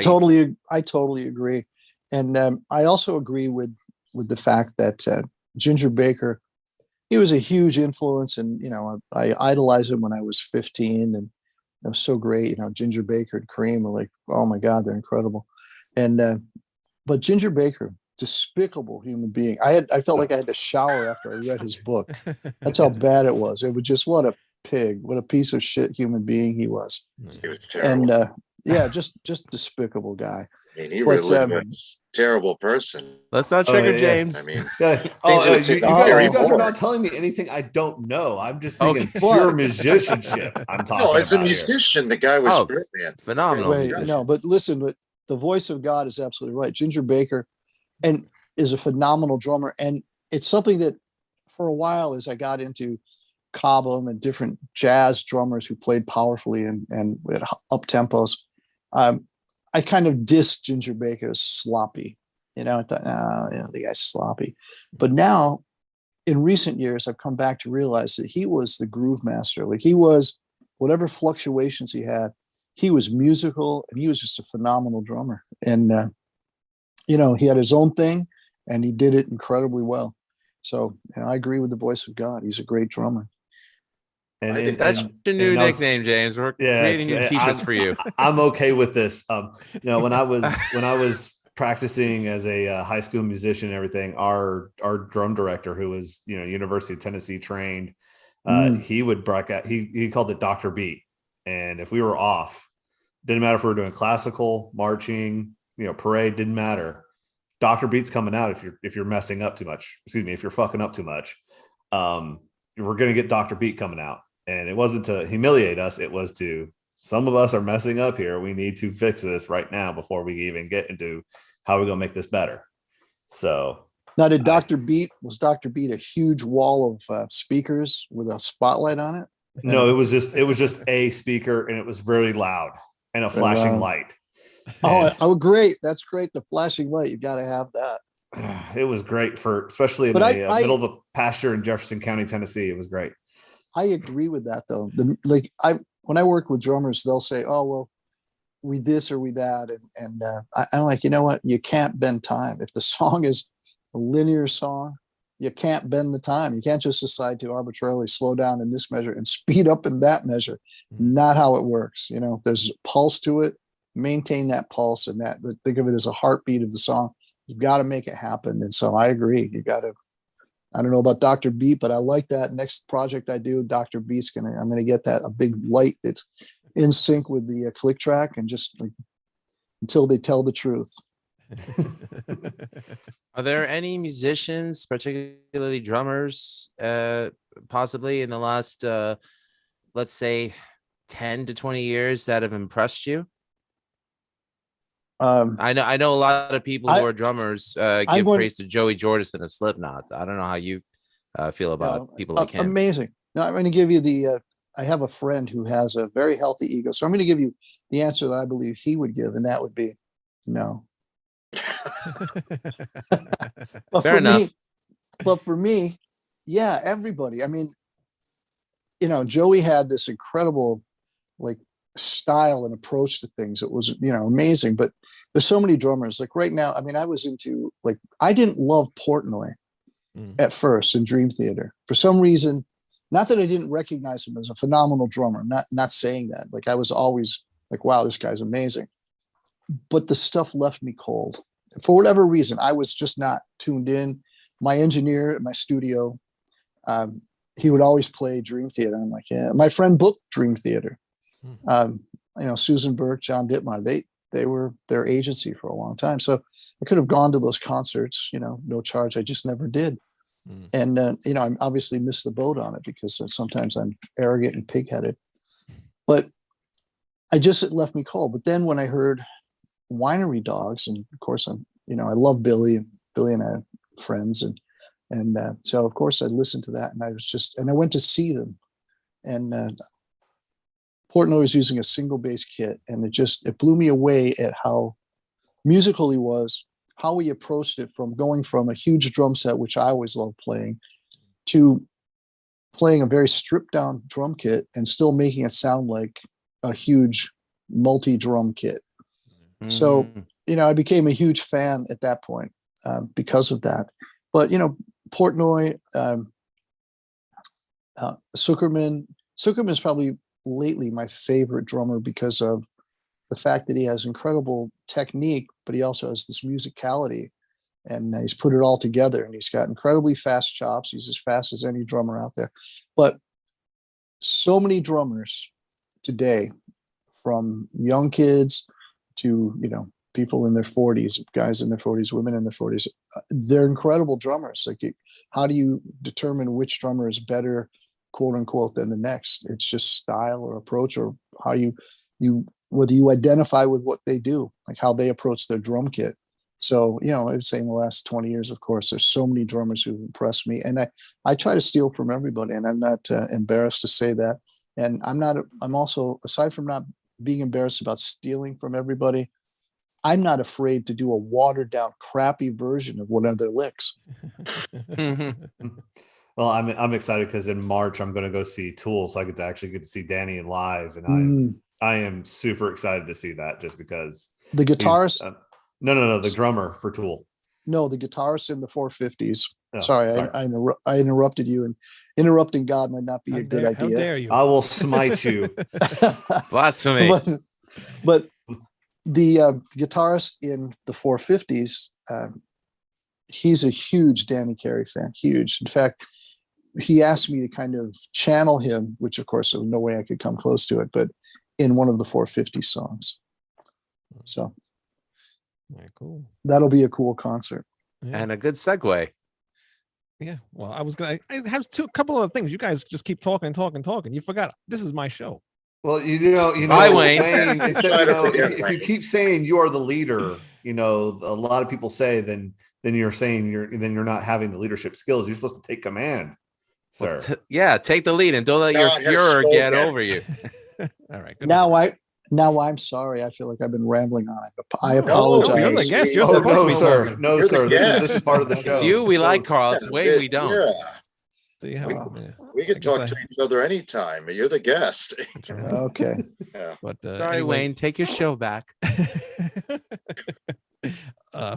totally agree. And I also agree with the fact that Ginger Baker, he was a huge influence, and I idolized him when I was 15, and it was so great. Ginger Baker and Cream are like, oh my God, they're incredible. And but Ginger Baker, despicable human being. I felt like I had to shower after I read his book. That's how bad it was. It was just, what a pig, what a piece of shit human being he was. He was terrible. And yeah, just despicable guy. I mean, he really was a terrible person. Let's not trigger James. I mean, you guys are not telling me anything I don't know. I'm just thinking pure musicianship. I'm talking no, as a about musician, the guy was brilliant. Phenomenal. No, but listen, but the voice of God is absolutely right. Ginger Baker and is a phenomenal drummer. And it's something that for a while, as I got into Cobham and different jazz drummers who played powerfully and at up tempos, I kind of dissed Ginger Baker as sloppy. I thought, the guy's sloppy. But now, in recent years, I've come back to realize that he was the groove master. Like, he was, whatever fluctuations he had, he was musical, and he was just a phenomenal drummer. And he had his own thing, and he did it incredibly well. So I agree with the voice of God. He's a great drummer. And that's your new nickname, James. We're creating new t-shirts for you. I'm okay with this. When I was practicing as a high school musician and everything, our drum director, who was University of Tennessee trained, he would break out. He called it Dr. Beat, and if we were off, didn't matter if we were doing classical, marching, parade, didn't matter. Dr. Beat's coming out if you're messing up too much. Excuse me, if you're fucking up too much. We're gonna get Dr. Beat coming out. And it wasn't to humiliate us. It was to, some of us are messing up here. We need to fix this right now before we even get into how we're going to make this better. So now, was Dr. Beat a huge wall of speakers with a spotlight on it? No, it was just a speaker, and it was really loud and a flashing light. Oh, great. That's great. The flashing light. You got to have that. It was great especially in the middle of a pasture in Jefferson County, Tennessee. It was great. I agree with that, though. When I work with drummers, they'll say, "Oh, well, we this or we that," and I'm like, you know what? You can't bend time. If the song is a linear song, you can't bend the time. You can't just decide to arbitrarily slow down in this measure and speed up in that measure. Not how it works. There's a pulse to it. Maintain that pulse, and think of it as a heartbeat of the song. You've got to make it happen. And so I agree. You got to. I don't know about Dr. Beat, but I like that. Next project I do, Dr. Beat's I'm gonna get a big light that's in sync with the click track, and just until they tell the truth. Are there any musicians, particularly drummers, possibly in the last, let's say, 10 to 20 years that have impressed you? I know a lot of people who are drummers give praise to Joey Jordison of Slipknot. I don't know how you feel about people like him. Amazing. Now I'm going to give you I have a friend who has a very healthy ego, so I'm going to give you the answer that I believe he would give, and that would be no. Fair enough. But for me, yeah, everybody. I mean, Joey had this incredible style and approach to things. It was amazing. But there's so many drummers. Like right now, I mean, I was into I didn't love Portnoy at first in Dream Theater for some reason. Not that I didn't recognize him as a phenomenal drummer. Not saying that. I was always wow, this guy's amazing. But the stuff left me cold for whatever reason. I was just not tuned in. My engineer at my studio, he would always play Dream Theater. I'm like, yeah. My friend booked Dream Theater. Susan Burke, John Dittmar, they were their agency for a long time. So I could have gone to those concerts, no charge. I just never did. And, I obviously missed the boat on it because sometimes I'm arrogant and pigheaded, but it left me cold. But then when I heard Winery Dogs, and of course I love Billy and I are friends. And so of course I listened to that, and I went to see them. And Portnoy was using a single bass kit, and it blew me away at how musical he was, how he approached it, from going from a huge drum set, which I always loved playing, to playing a very stripped down drum kit and still making it sound like a huge multi-drum kit. So, I became a huge fan at that point because of that. But, Portnoy, Zuckerman is probably lately my favorite drummer because of the fact that he has incredible technique, but he also has this musicality, and he's put it all together, and he's got incredibly fast chops. He's as fast as any drummer out there. But so many drummers today, from young kids to, people in their 40s, guys in their 40s, women in their 40s, they're incredible drummers. Like, how do you determine which drummer is better, quote unquote, than the next? It's just style or approach, or how you whether you identify with what they do, like how they approach their drum kit. So, I would say in the last 20 years, of course, there's so many drummers who've impressed me, and I try to steal from everybody, and I'm not embarrassed to say that. And I'm also, aside from not being embarrassed about stealing from everybody, I'm not afraid to do a watered down, crappy version of one of their licks. Well, I'm excited because in March I'm going to go see Tool, so I get to see Danny live, and I am super excited to see that, just because the guitarist. No, the drummer for Tool. No, the guitarist in the 450s. Oh, sorry. I interrupted you, and interrupting God might not be a good idea. How dare you? I will smite you. Blasphemy. But the guitarist in the 450s, he's a huge Danny Carey fan. Huge. In fact, he asked me to kind of channel him, which of course there was no way I could come close to it, but in one of the 450 songs. So very cool. That'll be a cool concert. Yeah. And a good segue. Yeah. Well, I have a couple of things. You guys just keep talking. You forgot this is my show. Well, Bye, Wayne. If you keep saying you are the leader, a lot of people say then you're saying you're not having the leadership skills. You're supposed to take command, sir. Well, take the lead and don't let your Fuhrer get over you. All right. Now I'm sorry. I feel like I've been rambling on. I apologize. You're the guest. You're supposed to be sir. No, sir. This is part of the show. It's you we like, Carl. It's Wayne we don't. Yeah. We can talk to each other anytime. You're the guest. Okay. Yeah. But sorry, Wayne. Take your show back.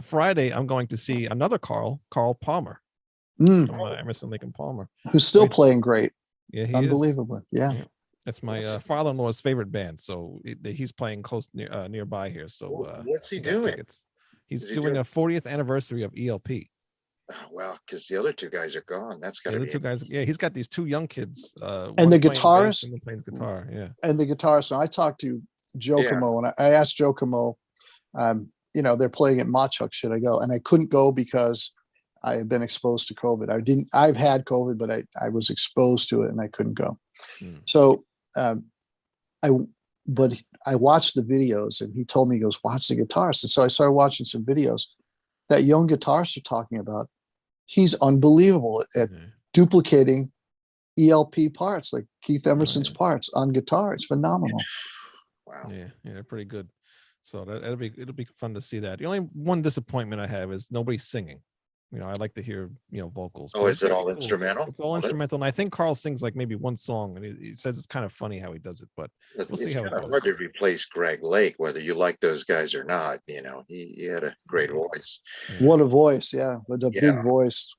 Friday, I'm going to see another Carl Palmer. Emerson, Lake and Palmer, who's still playing great. Yeah, he unbelievable. Is. Yeah. That's my father-in-law's favorite band, so he's playing close nearby here. So what's he doing? He's doing a 40th anniversary of ELP. Oh, well, because the other two guys are gone. That's got to be two guys. Yeah, he's got these two young kids. And the guitarist plays guitar. Yeah, and the guitarist. And I talked to Joe Camo, and I asked Joe Camo, they're playing at Machuk. Should I go? And I couldn't go because I had been exposed to COVID. I've had COVID, but I was exposed to it and I couldn't go. So I watched the videos, and he told me, he goes, watch the guitarist. And so I started watching some videos. That young guitarist you're talking about, he's unbelievable at duplicating ELP parts, like Keith Emerson's parts on guitar. It's phenomenal. Wow. Yeah, they're pretty good. So it'll be fun to see that. The only one disappointment I have is nobody's singing. I like to hear, vocals. Oh, is it all instrumental? It's all instrumental. And I think Carl sings like maybe one song, and he says it's kind of funny how he does it, but we'll see how it goes. It's hard to replace Greg Lake, whether you like those guys or not. He had a great voice. What a voice. Yeah. With a big voice.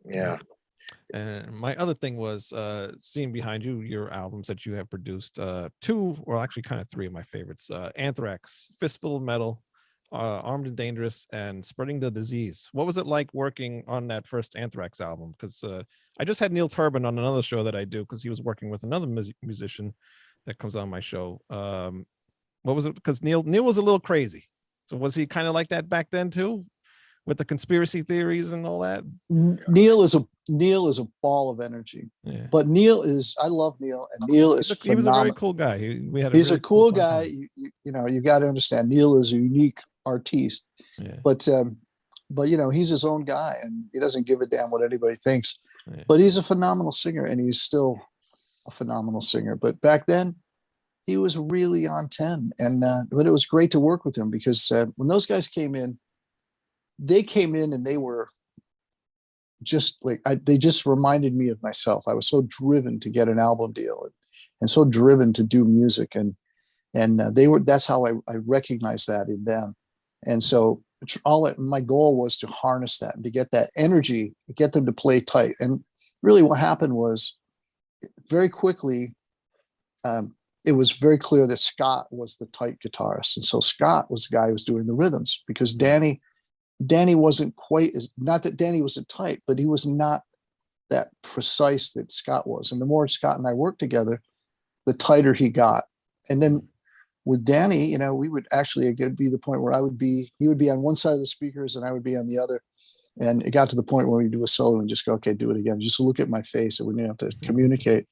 Yeah. And my other thing was seeing behind you your albums that you have produced. Two, or actually kind of three of my favorites. Anthrax, Fistful of Metal, Armed and Dangerous, and Spreading the Disease. What was it like working on that first Anthrax album? Because I just had Neil Turbin on another show that I do, because he was working with another musician that comes on my show. What was it? Because Neil was a little crazy. So was he kind of like that back then too, with the conspiracy theories and all that? Neil is a ball of energy. Yeah. But I love Neil, and Neil is phenomenal. He was a very cool guy. He's a cool guy. You got to understand, Neil is a unique artiste. Yeah. But he's his own guy, and he doesn't give a damn what anybody thinks. Yeah. But he's a phenomenal singer, and he's still a phenomenal singer. But back then, he was really on 10. And but it was great to work with him because when those guys came in, and they were just like they just reminded me of myself. I was so driven to get an album deal and so driven to do music, and they were. That's how I recognized that in them. And so my goal was to harness that and to get that energy, get them to play tight. And really, what happened was very quickly. It was very clear that Scott was the tight guitarist. And so Scott was the guy who was doing the rhythms, because Danny wasn't quite as, not that Danny wasn't tight, but he was not that precise that Scott was. And the more Scott and I worked together, the tighter he got. And then with Danny, we would actually, it would be the point where he would be on one side of the speakers and I would be on the other. And it got to the point where we do a solo and just go, okay, do it again. Just look at my face, and we didn't have to communicate.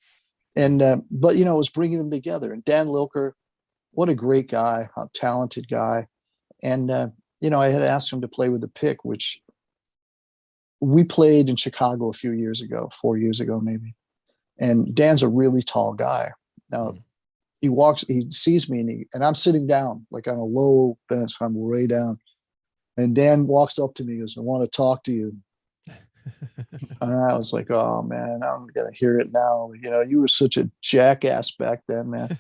And, but, it was bringing them together. And Dan Lilker, what a great guy, a talented guy. And, I had asked him to play with the Pick, which we played in Chicago a few years ago, 4 years ago, maybe. And Dan's a really tall guy. Now he sees me and I'm sitting down like on a low bench. I'm way down. And Dan walks up to me and goes, "I want to talk to you." And I was like, "Oh man, I'm gonna hear it now. You were such a jackass back then, man."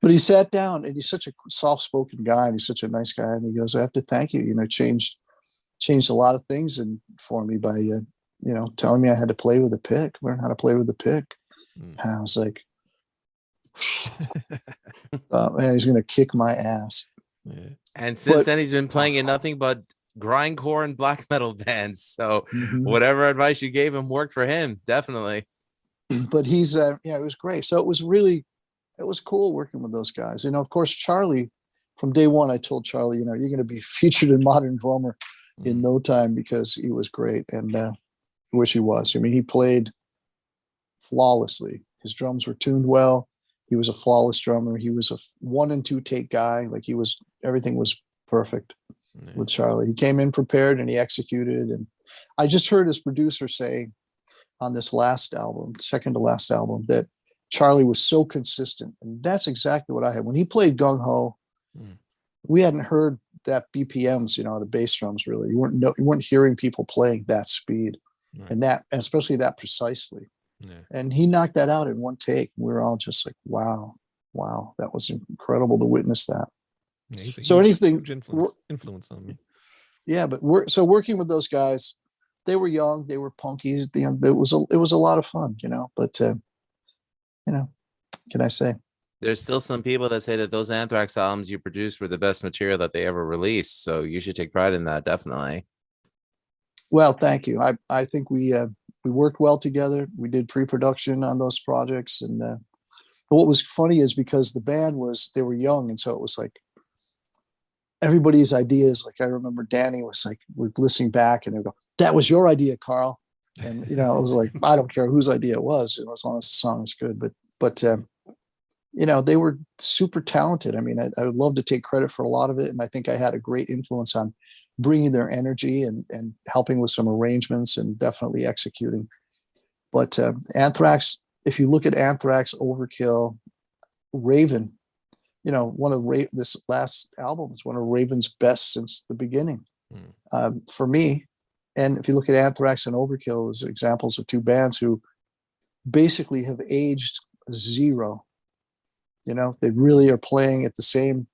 But he sat down, and he's such a soft-spoken guy, and he's such a nice guy. And he goes, "I have to thank you. Changed a lot of things for me by telling me I had to play with the Pick, learn how to play with the Pick." And I was like, "Man, he's gonna kick my ass." Yeah. And since then, he's been playing in nothing but grindcore and black metal bands. So whatever advice you gave him worked for him, definitely. But he's it was great. So it was cool working with those guys. Of course, Charlie, from day one, I told Charlie, you're going to be featured in Modern Drummer in no time, because he was great. And I wish he was. He played flawlessly. His drums were tuned well. He was a flawless drummer. He was a 1 and 2 take guy. Like everything was perfect with Charlie. He came in prepared and he executed. And I just heard his producer say on this last album, second to last album, that Charlie was so consistent. And that's exactly what I had. When he played Gung Ho, we hadn't heard that BPMs, the bass drums really. You weren't hearing people playing that speed and especially that precisely. Yeah. And he knocked that out in one take. We were all just like, wow, that was incredible to witness that. Yeah, so anything influence on me. Yeah, but working with those guys, they were young, they were punkies. It was a lot of fun, But can I say? There's still some people that say that those Anthrax albums you produced were the best material that they ever released. So you should take pride in that, definitely. Well, thank you. I think we worked well together. We did pre-production on those projects, and what was funny is because the band they were young, and so it was like everybody's ideas. Like I remember Danny was like, we're listening back, and they go, "That was your idea, Carl." And I was like, I don't care whose idea it was, as long as the song was good. But they were super talented. I would love to take credit for a lot of it, and I think I had a great influence on bringing their energy and helping with some arrangements and definitely executing. But Anthrax, if you look at Anthrax, Overkill, Raven, one of this last album is one of Raven's best since the beginning for me. And if you look at Anthrax and Overkill as examples of two bands who basically have aged zero, they really are playing at the same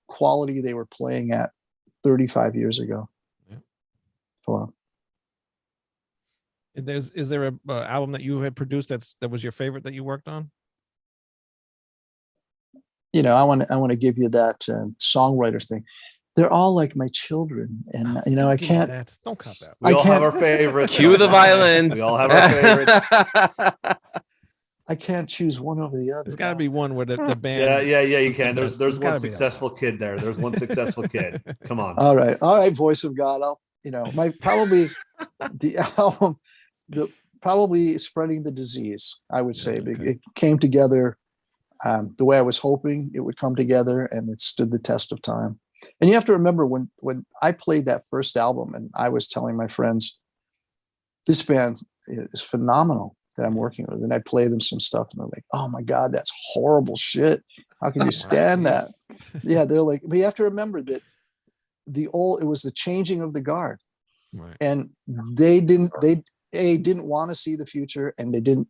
quality they were playing at 35 years ago. Yeah. For is there a album that you had produced that was your favorite that you worked on? I want to give you that songwriter thing. They're all like my children, and I can't. Don't cut that. We all have our favorites. Cue the violins. We all have our favorites. I can't choose one over the other. There's got to be one where the band. Yeah, you can. There's one successful kid there. There's one successful kid. Come on. All right, voice of God. Probably the album, probably Spreading the Disease, I would say. Okay. It came together the way I was hoping it would come together, and it stood the test of time. And you have to remember when I played that first album, and I was telling my friends, this band is phenomenal. that I'm working with, and I play them some stuff, and they're like, "Oh my God, that's horrible shit. How can you stand that?" Yeah, they're like, but you have to remember that it was the changing of the guard, Right. and they didn't want to see the future, and they didn't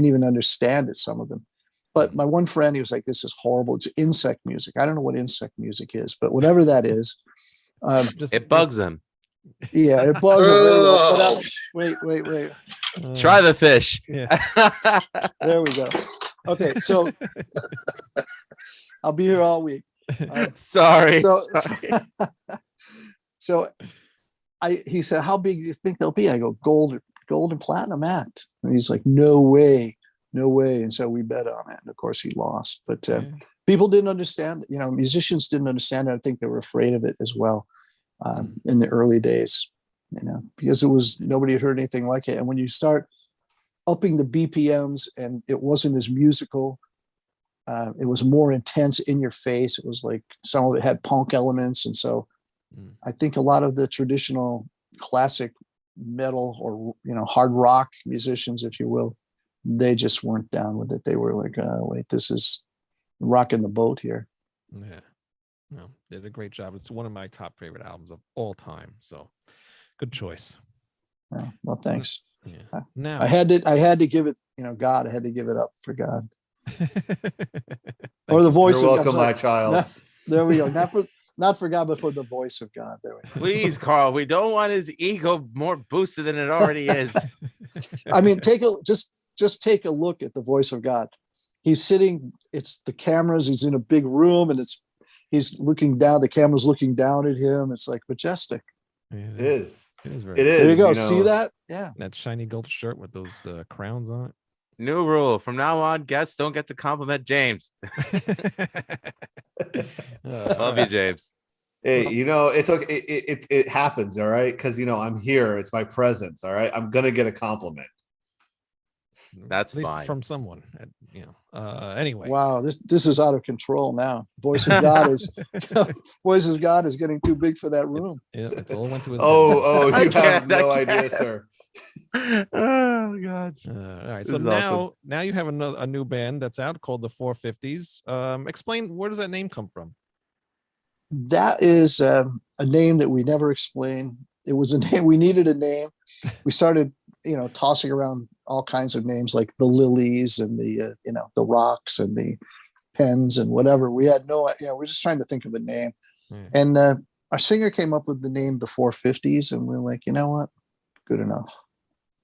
even understand it, some of them. But my one friend, he was like, "This is horrible. It's insect music." I don't know what insect music is, but whatever that is, It bugs him. yeah, it bugs them. There we go. But wait. Try the fish. Yeah. There we go. Okay, so I'll be here all week. Sorry. So he said, "How big do you think they'll be?" I go, gold and platinum act. And he's like, no way. And so we bet on it. And of course he lost, but people didn't understand, musicians didn't understand it. I think they were afraid of it as well in the early days, because nobody had heard anything like it. And when you start upping the BPMs and it wasn't as musical, it was more intense, in your face. It was like some of it had punk elements. And so I think a lot of the traditional classic metal or, hard rock musicians, if you will, they just weren't down with it. They were like, wait, this is rocking the boat here. Yeah. No, they did a great job. It's one of my top favorite albums of all time. So good choice. Well, thanks. Yeah. Now I had to give it, God, I had to give it up for God. Or the voice You're of welcome, God. my child. There we go. Not for God, but for the voice of God. There we go. Please, Carl, we don't want his ego more boosted than it already is. I mean, just take a look at the voice of God. He's sitting, it's the cameras, he's in a big room, and he's looking down, the camera's looking down at him. It's like majestic. It is. It is very. It is. There you go. See that? Yeah. That shiny gold shirt with those crowns on it. New rule. From now on, guests don't get to compliment James. Love you, James. Hey, it's okay. It happens, all right? Because I'm here. It's my presence, all right? I'm gonna get a compliment. That's At least fine. from someone. Anyway. Wow, this is out of control now. Voice of God is getting too big for that room. Yeah, it's all went to his Oh, I you have can't, no I idea, can't. sir. Oh God. all right. This So is now awesome. you have a new band that's out called the 450s. Explain, where does that name come from? That is a name that we never explained. It was a name, we needed a name. We started, tossing around all kinds of names like the Lilies and the Rocks and the Pens and whatever. We had we're just trying to think of a name. And our singer came up with the name the 450s, and we're like, you know what? Good enough.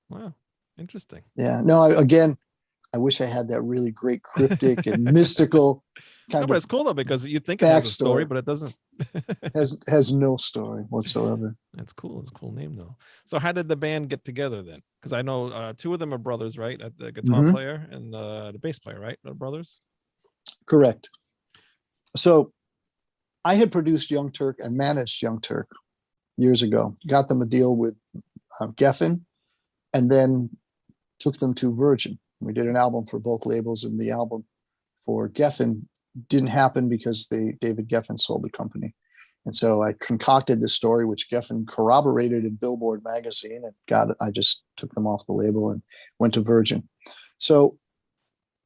Wow. Interesting. Yeah. No, I wish I had that really great cryptic and mystical kind But of it's cool though, because you think it has a story, backstory. but it doesn't. has no story whatsoever. That's cool. It's a cool name though. So how did the band get together then? Because I know two of them are brothers, right? The guitar player and the bass player, right? They're brothers. Correct. So I had produced Young Turk and managed Young Turk years ago. Got them a deal with Geffen, and then took them to Virgin. We did an album for both labels, and the album for Geffen didn't happen because David Geffen sold the company. And so I concocted this story, which Geffen corroborated in Billboard magazine, and I just took them off the label and went to Virgin. So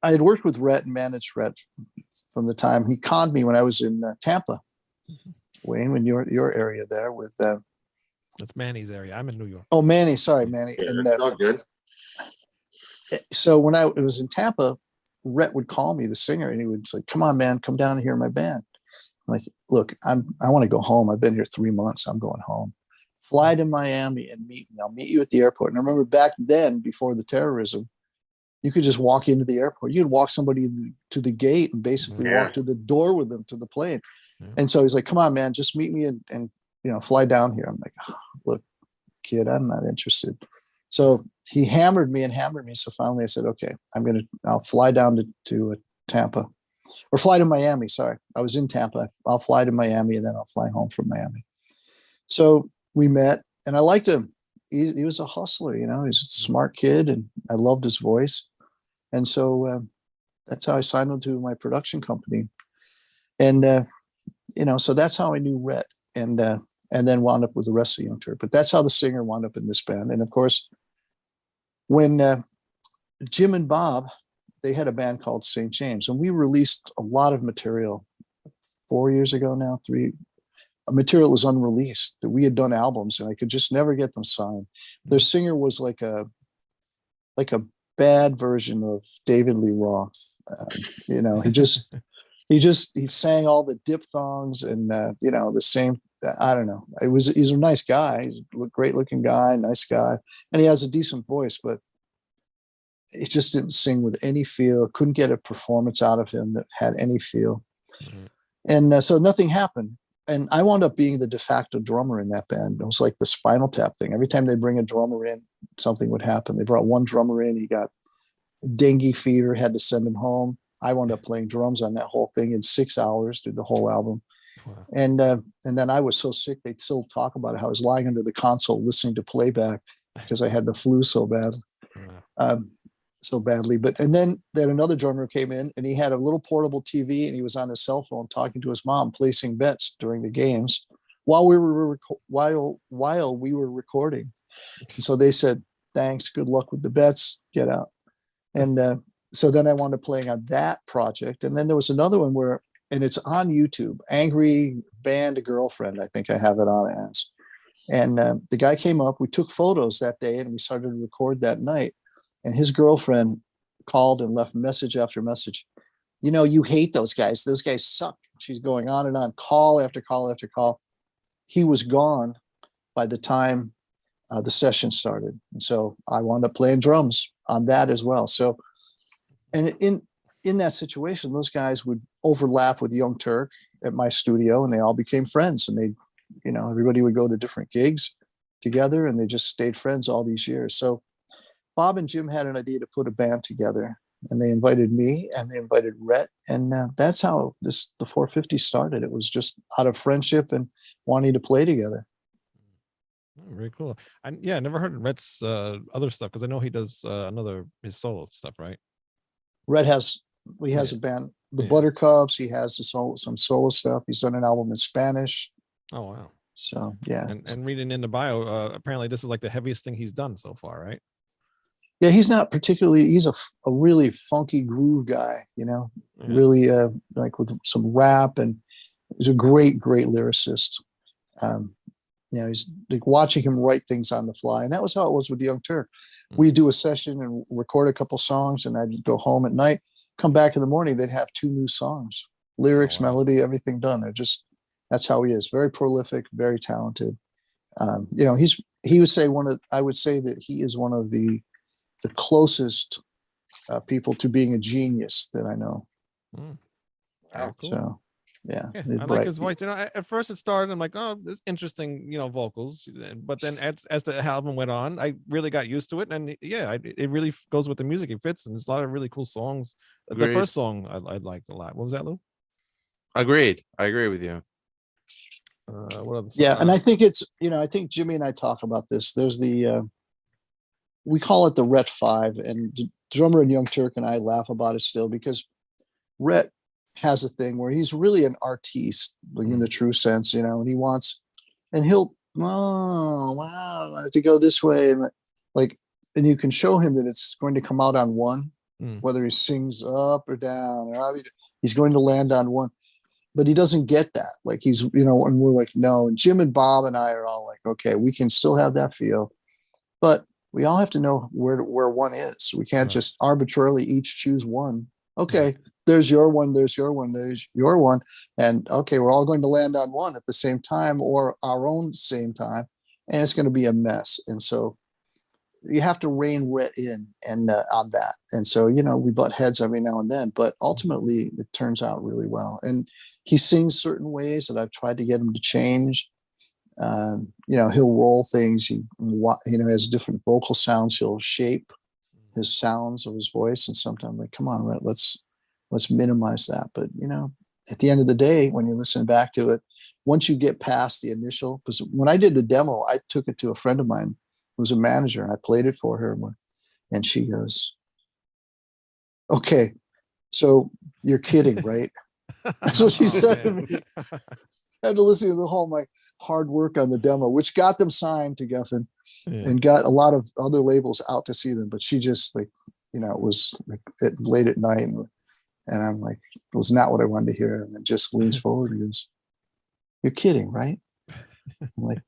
I had worked with Rhett and managed Rhett from the time he conned me when I was in Tampa, Wayne, in your area there with. That's Manny's area. I'm in New York. Oh, Manny. Sorry, Manny. Yeah, And, it's all good. so when I was in Tampa, Rhett would call me, the singer, and he would say, "Come on, man, come down and hear my band." I'm like, "Look, I want to go home. I've been here 3 months. I'm going home. Fly to Miami and meet me. I'll meet you at the airport." And I remember back then, before the terrorism, you could just walk into the airport. You could walk somebody to the gate and basically walk to the door with them to the plane. Yeah. And so he's like, "Come on, man, just meet me and fly down here." I'm like, "Oh, look, kid, I'm not interested." So he hammered me. So finally I said, "Okay, I'll fly down to Tampa, or fly to Miami." Sorry. I was in Tampa. I'll fly to Miami, and then I'll fly home from Miami. So we met, and I liked him. He was a hustler, he's a smart kid, and I loved his voice. And so that's how I signed him to my production company. And, so that's how I knew Rhett, and then wound up with the rest of Young Turk. But that's how the singer wound up in this band. And of course, when Jim and Bob, they had a band called St. James, and we released a lot of material 4 years ago now, material was unreleased that we had done albums, and I could just never get them signed. Their singer was like a bad version of David Lee Roth. He sang all the diphthongs and the same. I don't know. He's a nice guy. He's a great looking guy, nice guy, and he has a decent voice, but he just didn't sing with any feel. Couldn't get a performance out of him that had any feel. Mm-hmm. And so nothing happened. And I wound up being the de facto drummer in that band. It was like the Spinal Tap thing. Every time they bring a drummer in, something would happen. They brought one drummer in. He got dengue fever, had to send him home. I wound up playing drums on that whole thing in 6 hours, did the whole album. Wow. And then I was so sick, they'd still talk about it, how I was lying under the console listening to playback because I had the flu so bad. Wow. So badly. And then another drummer came in, and he had a little portable TV, and he was on his cell phone talking to his mom, placing bets during the games while we were recording. And so they said, thanks, good luck with the bets, get out. And so then I wound up playing on that project. And then there was another one and it's on YouTube, Angry Band Girlfriend, I think I have it on as. And the guy came up, we took photos that day, and we started to record that night. And his girlfriend called and left message after message. You hate those guys. Those guys suck. She's going on and on, call after call after call. He was gone by the time the session started. And so I wound up playing drums on that as well. So, and in that situation, those guys would overlap with Young Turk at my studio, and they all became friends. And everybody would go to different gigs together, and they just stayed friends all these years. So Bob and Jim had an idea to put a band together, and they invited me and they invited Rhett. And that's how the 450 started. It was just out of friendship and wanting to play together. Oh, very cool. I never heard of Rhett's other stuff, because I know he does his solo stuff, right? Rhett has a band, the Buttercups. He has some solo stuff. He's done an album in Spanish. Oh, wow. So, yeah. And reading in the bio, apparently this is like the heaviest thing he's done so far, right? Yeah, he's not particularly, he's a really funky groove guy, really like with some rap, and he's a great lyricist. He's like watching him write things on the fly. And that was how it was with the Young Turk. We'd do a session and record a couple songs, and I'd go home at night, come back in the morning, they'd have 2 new songs, lyrics, melody, everything done. That's how he is. Very prolific, very talented. I would say that he is one of the closest people to being a genius that I know. Wow, cool. So, yeah, I like his voice. At first it started, I'm like, oh, this interesting, vocals. But then as the album went on, I really got used to it, and it really goes with the music. It fits, and there's a lot of really cool songs. Agreed. The first song I liked a lot. What was that, Lou? Agreed. I agree with you. What other songs? Yeah, and I think it's I think Jimmy and I talk about this. There's the we call it the Rhett 5, and drummer and Young Turk and I laugh about it still, because Rhett has a thing where he's really an artiste, like in the true sense, and he wants, and he'll, I have to go this way, and you can show him that it's going to come out on one, whether he sings up or down, or he's going to land on one, but he doesn't get that. Like he's, and we're like, no. And Jim and Bob and I are all like, okay, we can still have that feel, but we all have to know where one is. We can't just arbitrarily each choose one. Okay, there's your one, there's your one, there's your one. And okay, we're all going to land on one at the same time, or our own same time. And it's going to be a mess. And so you have to rein Rhett in and on that. And so, we butt heads every now and then, but ultimately it turns out really well. And he sings certain ways that I've tried to get him to change. He'll roll things. He has different vocal sounds. He'll shape his sounds of his voice. And sometimes I'm like, come on, Rhett, let's minimize that. But, at the end of the day, when you listen back to it, once you get past the initial, because when I did the demo, I took it to a friend of mine who was a manager, and I played it for her, and she goes, okay, so you're kidding, right? That's what she said to me. I had to listen to the whole my hard work on the demo, which got them signed to Geffen and got a lot of other labels out to see them. But she just it was like late at night, and I'm like, it was not what I wanted to hear. And then just leans forward and goes, "You're kidding, right?" I'm like,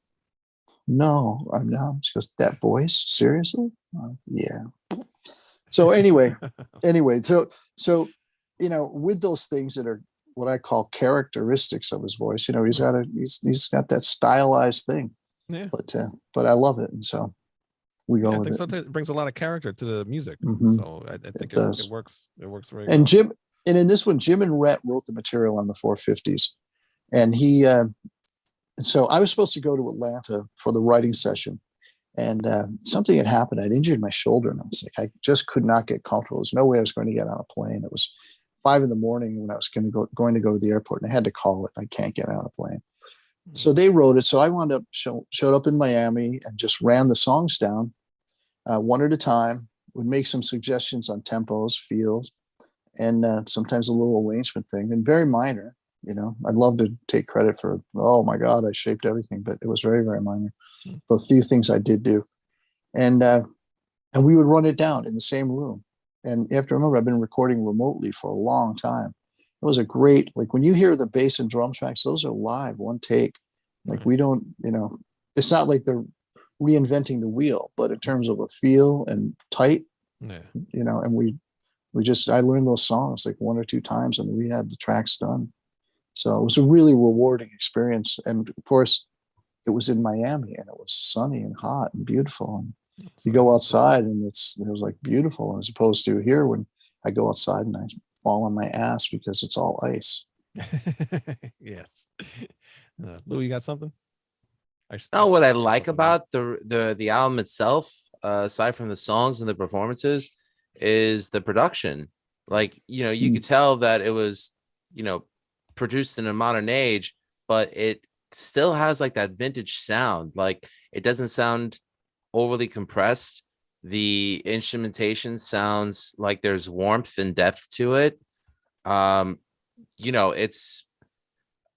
"No, I'm not." She goes, "That voice, seriously?" Yeah. So anyway, so with those things that are what I call characteristics of his voice, he's got that stylized thing. Yeah. But I love it, and so we go I with think it. sometimes it brings a lot of character to the music. Mhm. So I think it does. works. It works very And well. in this one, Jim and Rhett wrote the material on the 450s, and so I was supposed to go to Atlanta for the writing session, and something had happened. I'd injured my shoulder, and I was like, I just could not get comfortable. There's no way I was going to get on a plane. It was 5 a.m. when I was going to go to the airport, and I had to call it. I can't get on a plane. So they wrote it. So I wound up showed up in Miami and just ran the songs down one at a time. Would make some suggestions on tempos, feels, and sometimes a little arrangement thing, and very minor. I'd love to take credit for, oh my God, I shaped everything, but it was very, very minor. The few things I did do. And we would run it down in the same room. And you have to remember, I've been recording remotely for a long time. It was a great, like when you hear the bass and drum tracks, those are live, one take. Like we don't, it's not like they're reinventing the wheel, but in terms of a feel and tight, and I learned those songs like 1 or 2 times, and we had the tracks done. So it was a really rewarding experience. And of course, it was in Miami, and it was sunny and hot and beautiful. And you go outside, and it was like beautiful, as opposed to here when I go outside and I fall on my ass because it's all ice. Yes. Lou, you got something? What I like about the album itself, aside from the songs and the performances, is the production. Like, you could tell that it was, produced in a modern age, but it still has like that vintage sound. Like, it doesn't sound overly compressed. The instrumentation sounds like there's warmth and depth to it. It's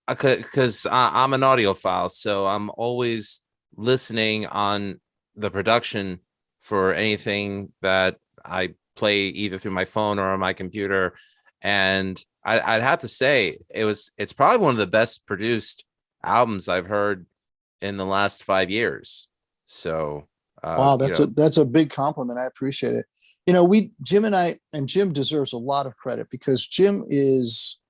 because I'm an audiophile, so I'm always listening on the production for anything that I play either through my phone or on my computer. And I'd have to say it's probably one of the best produced albums I've heard in the last 5 years. So wow, that's a big compliment. I appreciate it. Jim and I, and Jim deserves a lot of credit, because Jim is,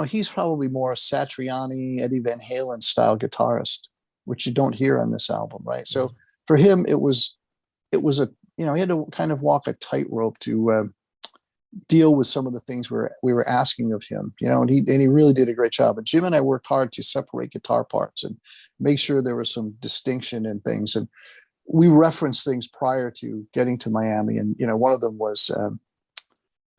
he's probably more a Satriani, Eddie Van Halen style guitarist, which you don't hear on this album, right? So for him, it was he had to kind of walk a tightrope to deal with some of the things we were asking of him, and he really did a great job. And Jim and I worked hard to separate guitar parts and make sure there was some distinction in things. And we referenced things prior to getting to Miami, and one of them was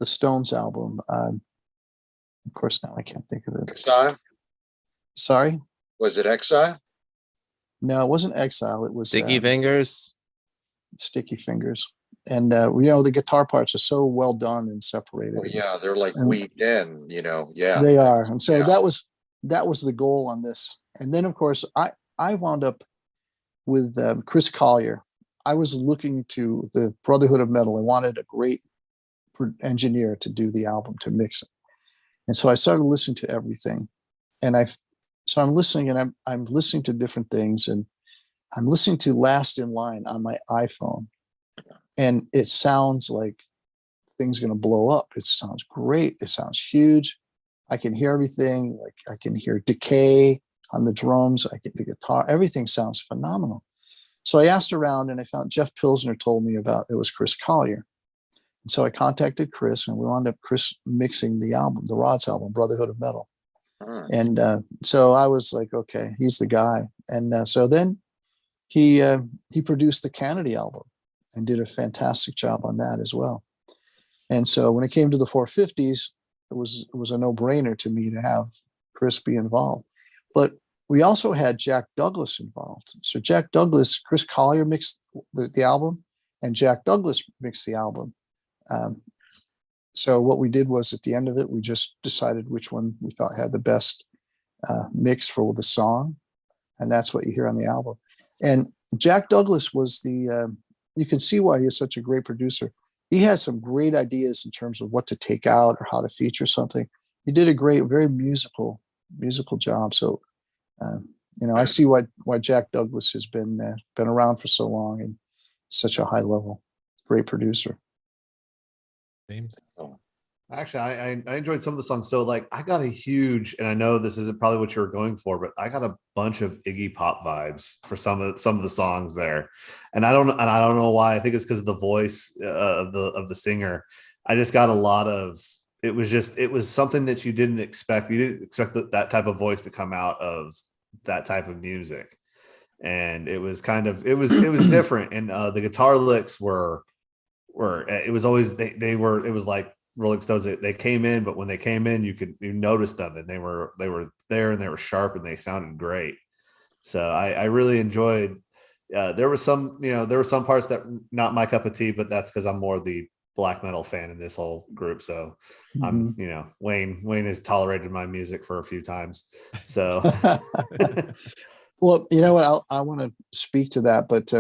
the Stones album. Of course, now I can't think of it. Exile? Sorry? Was it Exile? No, it wasn't Exile. It was Sticky Fingers. Sticky Fingers. And the guitar parts are so well done and separated. Oh, yeah, they're like weaved in, yeah. They are. And so that was the goal on this. And then, of course, I wound up with Chris Collier. I was looking to the Brotherhood of Metal. I wanted a great engineer to do the album, to mix it. And so I started listening to everything. And I'm listening, and I'm listening to different things, and I'm listening to Last in Line on my iPhone. And it sounds like things going to blow up. It sounds great. It sounds huge. I can hear everything. Like, I can hear decay on the drums. I get the guitar. Everything sounds phenomenal. So I asked around, and I found Jeff Pilsner told me about it was Chris Collier. And so I contacted Chris, and we wound up Chris mixing the album, the Rods album, Brotherhood of Metal. And so I was like, okay, he's the guy. And so then he produced the Canedy album and did a fantastic job on that as well. And so when it came to the 450s, it was a no-brainer to me to have Chris be involved. But we also had Jack Douglas involved. So Jack Douglas, Chris Collier mixed the album, and Jack Douglas mixed the album. So what we did was, at the end of it, we just decided which one we thought had the best mix for the song. And that's what you hear on the album. And Jack Douglas was you can see why he is such a great producer. he had some great ideas in terms of what to take out or how to feature something. He did a great, very musical job. So, I see why Jack Douglas has been around for so long and such a high level, great producer. James? Actually, I enjoyed some of the songs. So like I got a huge, and I know this isn't probably what you were going for, but I got a bunch of Iggy Pop vibes for some of the songs there. And I don't know why. I think it's because of the voice of the singer. I just got a lot of, it was something that you didn't expect. You didn't expect that type of voice to come out of that type of music. And it was different. And the guitar licks were it was always it was like Rolling Stones. They came in, but when they came in, you noticed them, and they were there, and they were sharp, and they sounded great. So I really enjoyed. There were some parts that not my cup of tea, but that's because I'm more the black metal fan in this whole group. So I'm Wayne has tolerated my music for a few times. So well, you know what? I want to speak to that, but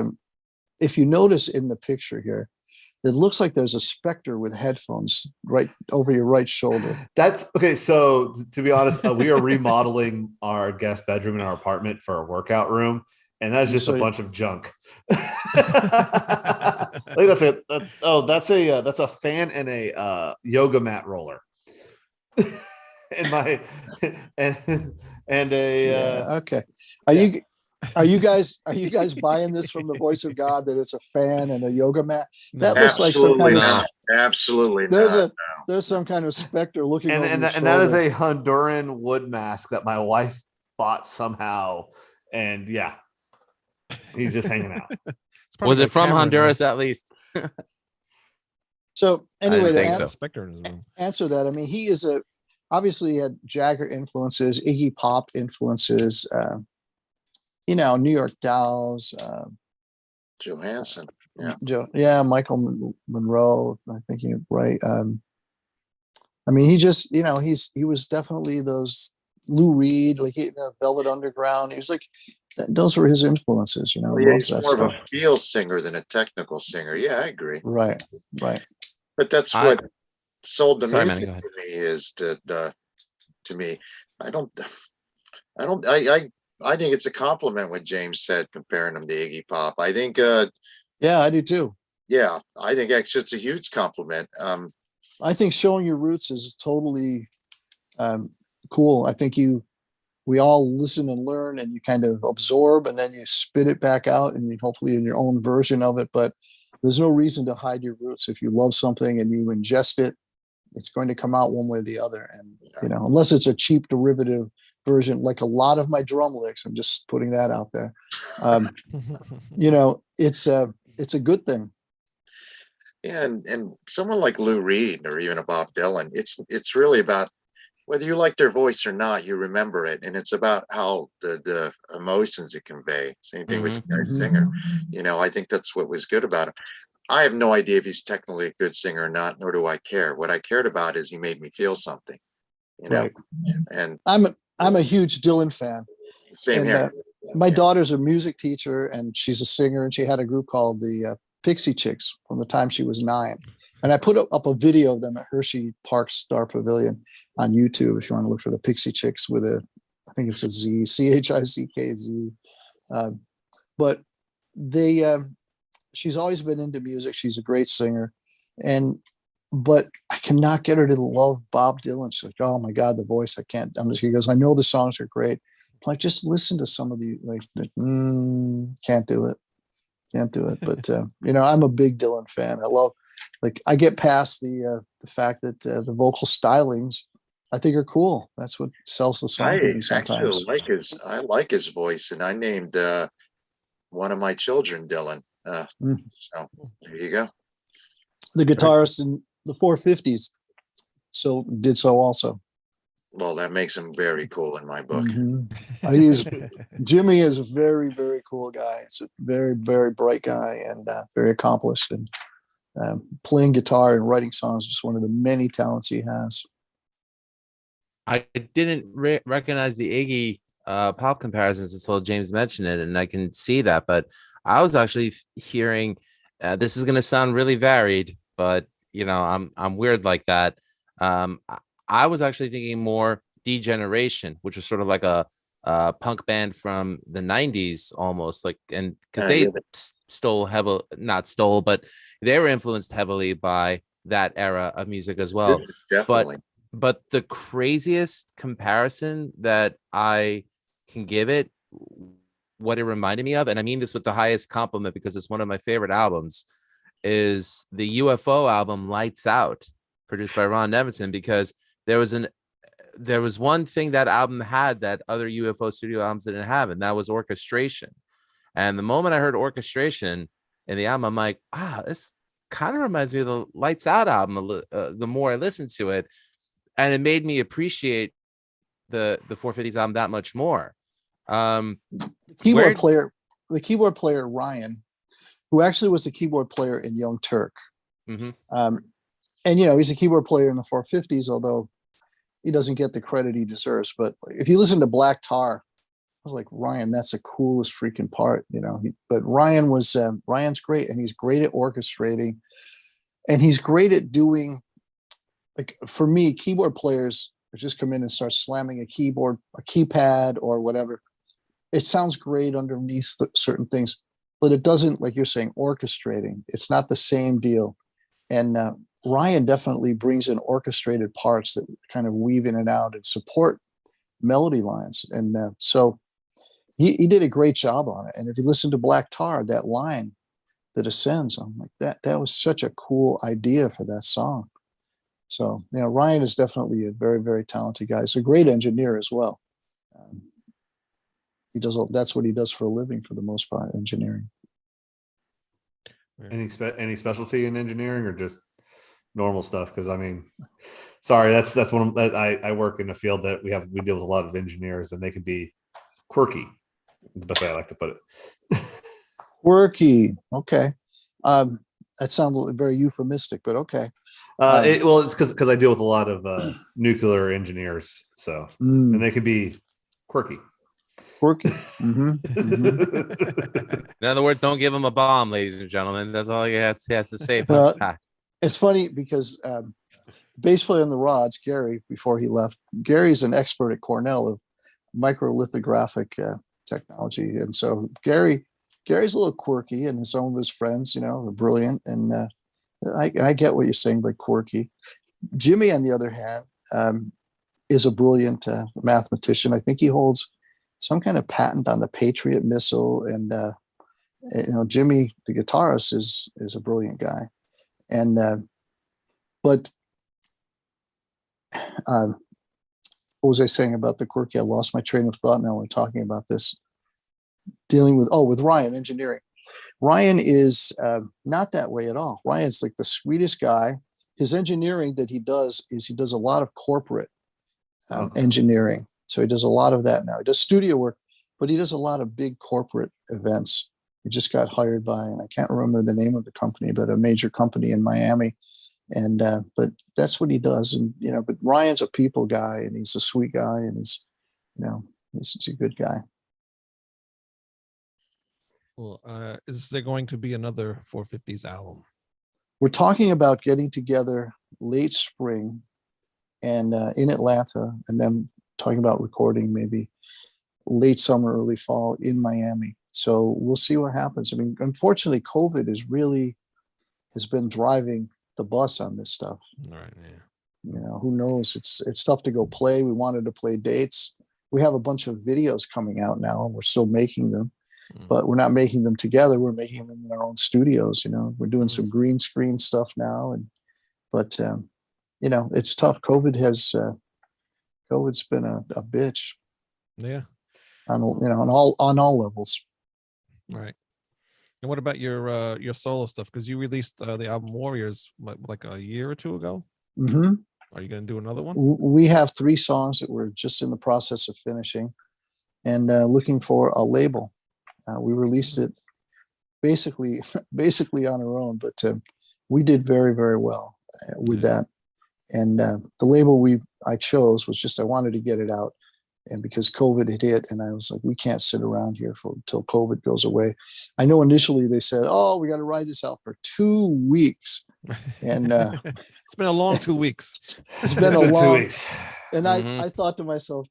if you notice in the picture here, it looks like there's a specter with headphones right over your right shoulder. That's okay. So to be honest, we are remodeling our guest bedroom in our apartment for a workout room, and that's just a bunch of junk. I think that's it. That's a fan and a yoga mat roller. and okay. Are you guys buying this from the voice of God that it's a fan and a yoga mat? That looks like some kind of absolutely. There's some kind of specter looking over and your that is shoulder. a Honduran wood mask that my wife bought somehow, and yeah, he's just hanging out. Was it from Honduras at least? So anyway, to specter in his room. Answer that, I mean, he is obviously he had Jagger influences, Iggy Pop influences. New York Dolls, Johansson, Michael Monroe. I think you're right. I mean, he just, he was definitely those Lou Reed, like Velvet Underground. He was like, those were his influences. He's more of a feel singer than a technical singer. Yeah, I agree. Right. But that's what sold the music man, to me is to me. I think it's a compliment what James said, comparing him to Iggy Pop. I think, yeah, I do too. Yeah, I think actually it's a huge compliment. I think showing your roots is totally cool. I think we all listen and learn, and you kind of absorb, and then you spit it back out, and you hopefully in your own version of it. But there's no reason to hide your roots. If you love something and you ingest it, it's going to come out one way or the other. And unless it's a cheap derivative version, like a lot of my drum licks, I'm just putting that out there. It's a good thing. Yeah, and someone like Lou Reed or even a Bob Dylan, it's really about whether you like their voice or not, you remember it, and it's about how the emotions it convey. Same thing with the singer. I think that's what was good about him. I have no idea if he's technically a good singer or not, nor do I care. What I cared about is he made me feel something. Right. And I'm a huge Dylan fan. Same here. My daughter's a music teacher, and she's a singer, and she had a group called the Pixie Chicks from the time she was 9. And I put up a video of them at Hershey Park Star Pavilion on YouTube if you want to look for the Pixie Chicks with I think it's a Z, CHICKZ. But she's always been into music. She's a great singer. But I cannot get her to love Bob Dylan. She's like, oh my God, the voice, I can't. She goes, I know the songs are great. I'm like, just listen to some of the, can't do it. But, I'm a big Dylan fan. I get past the fact that the vocal stylings, I think, are cool. That's what sells the song to me sometimes. I like his voice, and I named one of my children Dylan. So there you go. The guitarist in the 450s did so also. Well, that makes him very cool in my book. Jimmy is a very, very cool guy. He's a very, very bright guy and very accomplished. And playing guitar and writing songs is just one of the many talents he has. I didn't recognize the Iggy Pop comparisons until James mentioned it, and I can see that. But I was actually hearing, this is going to sound really varied, but I'm weird like that. I was actually thinking more Degeneration, which was sort of like a punk band from the 90s almost, like, and because they stole heavily, not stole, but they were influenced heavily by that era of music as well. Definitely. But the craziest comparison that I can give it, what it reminded me of, and I mean this with the highest compliment because it's one of my favorite albums, is the UFO album Lights Out, produced by Ron Nevinson, because there was one thing that album had that other UFO studio albums didn't have, and that was orchestration. And the moment I heard orchestration in the album, I'm like, this kind of reminds me of the Lights Out album. The more I listened to it, and it made me appreciate the 450s album that much more. The keyboard player Ryan, who actually was the keyboard player in Young Turk, mm-hmm. And he's a keyboard player in the 450s, although he doesn't get the credit he deserves. But if you listen to Black Tar, I was like, Ryan, that's the coolest freaking part, But Ryan's great, and he's great at orchestrating, and he's great at doing. Like, for me, keyboard players just come in and start slamming a keyboard, a keypad, or whatever. It sounds great underneath certain things, but it doesn't, like you're saying, orchestrating. It's not the same deal. And Ryan definitely brings in orchestrated parts that kind of weave in and out and support melody lines. And so he did a great job on it. And if you listen to Black Tar, that line that ascends, I'm like, that was such a cool idea for that song. So, Ryan is definitely a very, very talented guy. He's a great engineer as well. That's what he does for a living, for the most part, engineering. Any specialty in engineering, or just normal stuff? Because sorry, that's one of, I work in a field that we deal with a lot of engineers, and they can be quirky. That's the best way I like to put it. Quirky. Okay. That sounds very euphemistic, but okay. It's because I deal with a lot of nuclear engineers, and they can be quirky. Mm-hmm. Mm-hmm. In other words, don't give him a bomb, ladies and gentlemen. That's all he has to say. It's funny because bass player on the rods, Gary, before he left, Gary's an expert at Cornell of microlithographic technology, and so Gary's a little quirky, and some of his friends, are brilliant, and I get what you're saying by quirky. Jimmy, on the other hand, is a brilliant mathematician. I think he holds some kind of patent on the Patriot missile, and Jimmy, the guitarist, is a brilliant guy. And but what was I saying about the quirky? I lost my train of thought now when we're talking about this. Dealing with Ryan, engineering. Ryan is not that way at all. Ryan's like the sweetest guy. His engineering that he does a lot of corporate engineering. So he does a lot of that now. He does studio work, but he does a lot of big corporate events. He just got hired by, and I can't remember the name of the company, but a major company in Miami. And but that's what he does. And but Ryan's a people guy, and he's a sweet guy, and he's a good guy. Well, is there going to be another 450s album? We're talking about getting together late spring and in Atlanta, and then talking about recording maybe late summer, early fall in Miami. So we'll see what happens. Unfortunately, COVID has been driving the bus on this stuff. Right. Yeah. Who knows? It's tough to go play. We wanted to play dates. We have a bunch of videos coming out now, and we're still making them. But we're not making them together. We're making them in our own studios. We're doing some green screen stuff now, but it's tough. COVID's been a bitch. Yeah. On all levels. Right. And what about your solo stuff? Because you released the album Warriors like a year or two ago. Mm-hmm. Are you going to do another one? We have 3 songs that we're just in the process of finishing, and looking for a label. We released it basically on our own, but we did very, very well with that. And the label I chose was just, I wanted to get it out, and because COVID had hit, and I was like, we can't sit around here until COVID goes away. I know initially they said, oh, we got to ride this out for 2 weeks. And It's been a long 2 weeks. it's been a It's been 2 long, weeks. and Mhm. I thought to myself,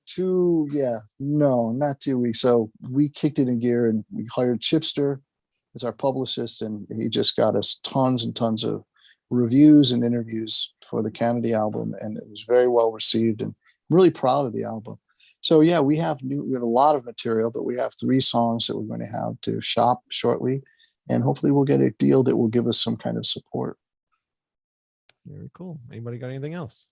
not 2 weeks. So we kicked it in gear and we hired Chipster as our publicist, and he just got us tons and tons of reviews and interviews for the Canedy album, and it was very well received, and I'm really proud of the album. So yeah, we have a lot of material, but we have 3 songs that we're going to have to shop shortly, and hopefully we'll get a deal that will give us some kind of support. Very cool. Anybody got anything else?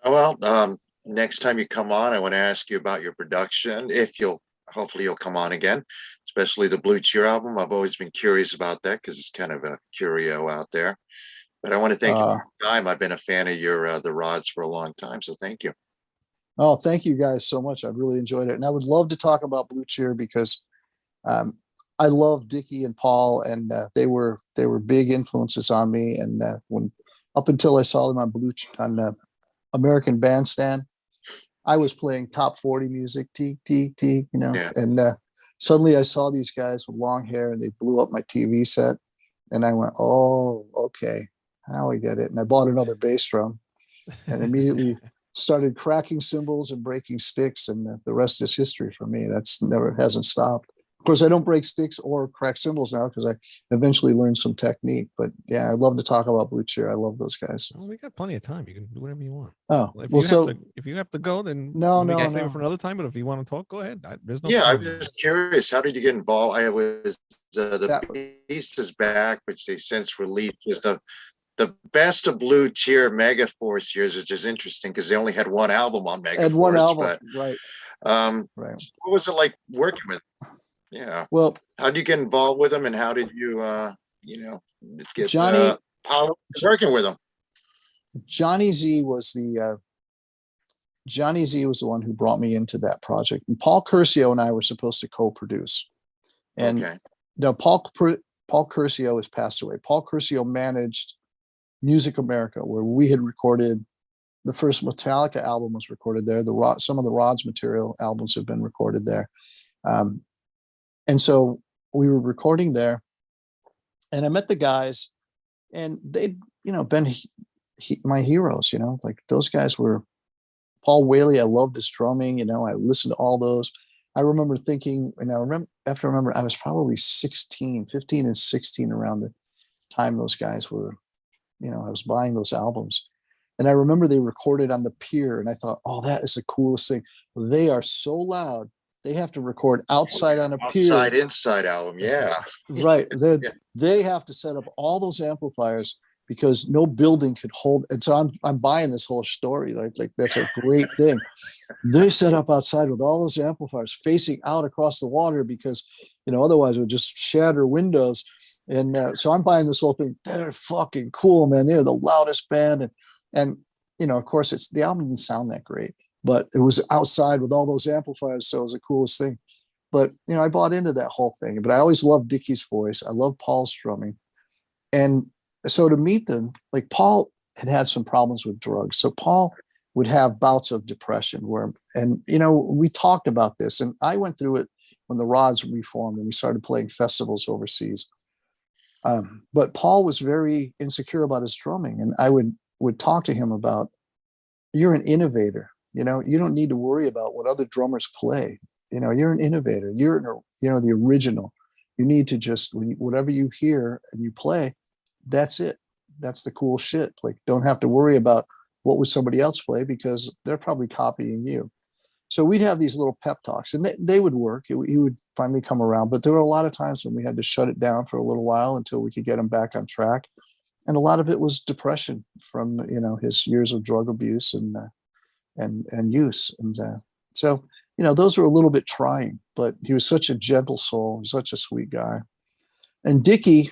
Oh, well, next time you come on, I want to ask you about your production. Hopefully you'll come on again, especially the Blue Cheer album. I've always been curious about that because it's kind of a curio out there. But I want to thank you for your time. I've been a fan of your the Rods for a long time, so thank you. Oh, thank you guys so much. I really enjoyed it, and I would love to talk about Blue Cheer because I love Dickie and Paul, and they were big influences on me. And when up until I saw them on American Bandstand, I was playing top 40 music, Yeah. and suddenly I saw these guys with long hair, and they blew up my TV set, and I went, oh, okay, now I get it. And I bought another bass drum, and immediately started cracking cymbals and breaking sticks, and the rest is history for me. Hasn't stopped. Of course, I don't break sticks or crack cymbals now because I eventually learned some technique. But yeah, I'd love to talk about Blue Cheer. I love those guys. Well, we got plenty of time. You can do whatever you want. Oh, If you have to go, then No, we can no, save no. it for another time. But if you want to talk, go ahead. There's no Yeah, I'm problem. just curious. How did you get involved? I was the That- Beast is Back, which they since released, was the best of Blue Cheer Megaforce years, which is interesting because they only had one album on Megaforce. and one album, but right? what was it like working with? Yeah. Well, How did you get involved with them, and how did you get Johnny- power working with them? Johnny Z was the one who brought me into that project, and Paul Curcio and I were supposed to co-produce. And Okay. now Paul Curcio has passed away. Paul Curcio managed Music America, where we had recorded the first Metallica album was recorded there. Some of the Rods material albums have been recorded there. And so we were recording there, and I met the guys, and they'd, been my heroes, like those guys were. Paul Whaley, I loved his drumming, I listened to all those. I remember thinking, I remember I was probably 15 and 16 around the time those guys were, I was buying those albums. And I remember they recorded on the pier, and I thought, oh, that is the coolest thing. They are so loud. They have to record outside on a pier. Outside Inside album, yeah. Right. Yeah. They have to set up all those amplifiers because no building could hold. And so I'm buying this whole story. Like that's a great thing. They set up outside with all those amplifiers facing out across the water because, otherwise it would just shatter windows. And so I'm buying this whole thing. They're fucking cool, man. They're the loudest band. And of course the album didn't sound that great, but it was outside with all those amplifiers. So it was the coolest thing. But, I bought into that whole thing. But I always loved Dickie's voice. I love Paul's drumming. And so to meet them, like Paul had some problems with drugs. So Paul would have bouts of depression we talked about this. And I went through it when the Rods reformed and we started playing festivals overseas. But Paul was very insecure about his drumming. And I would talk to him about, you're an innovator. You don't need to worry about what other drummers play. You're an innovator. You're the original. You need to just, whatever you hear and you play, that's it. That's the cool shit. Like, don't have to worry about what would somebody else play because they're probably copying you. So we'd have these little pep talks, and they would work. He would finally come around, but there were a lot of times when we had to shut it down for a little while until we could get him back on track. And a lot of it was depression from his years of drug abuse and use. And so those were a little bit trying, but he was such a gentle soul, such a sweet guy. And Dickie,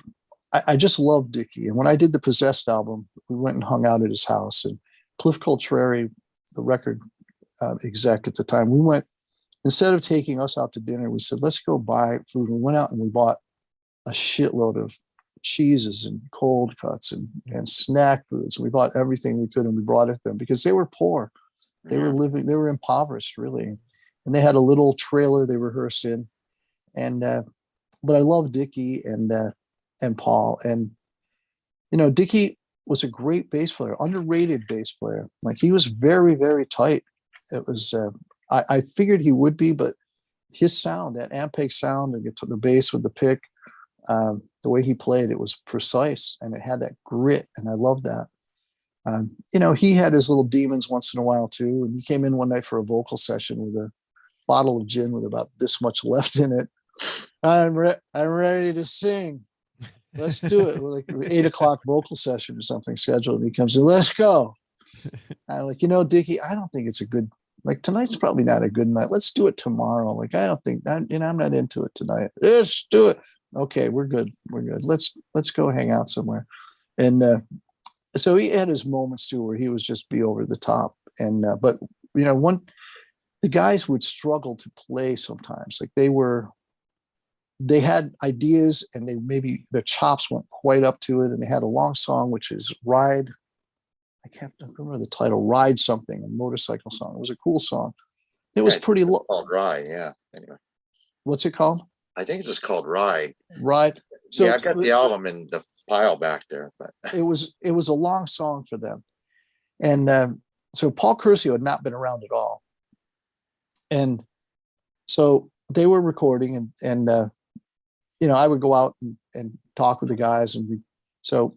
I just loved Dickie. And when I did the Possessed album, we went and hung out at his house. And Cliff Coltrane, the record exec at the time, we went, instead of taking us out to dinner, we said, let's go buy food. We went out and we bought a shitload of cheeses and cold cuts and snack foods. We bought everything we could and we brought it to them because they were poor. They were impoverished, really. And they had a little trailer they rehearsed in. And but I love Dickie and Paul. And Dickie was a great bass player, underrated bass player. Like he was very, very tight. It was, I figured he would be, but his sound, that Ampeg sound, and get to the bass with the pick, the way he played, it was precise and it had that grit. And I love that. He had his little demons once in a while too. And he came in one night for a vocal session with a bottle of gin with about this much left in it. I'm ready to sing. Let's do it. Like 8:00 vocal session or something scheduled. And he comes in, let's go. I'm like, Dickie, I don't think it's a good, like tonight's probably not a good night. Let's do it tomorrow. Like, I don't think that, I'm not into it tonight. Let's do it. Okay, we're good. We're good. Let's go hang out somewhere. And so he had his moments too, where he was just be over the top. And, but the guys would struggle to play sometimes. Like they had ideas and maybe their chops weren't quite up to it. And they had a long song, which is Ride. I can't remember the title, Ride something, a motorcycle song. It was a cool song. It was pretty low. Called Ride. Yeah. Anyway. What's it called? I think it's just called Ride. Ride. So yeah, I got the album in the pile back there, but it was a long song for them. And so Paul Curcio had not been around at all. And so they were recording and I would go out and talk with the guys. And so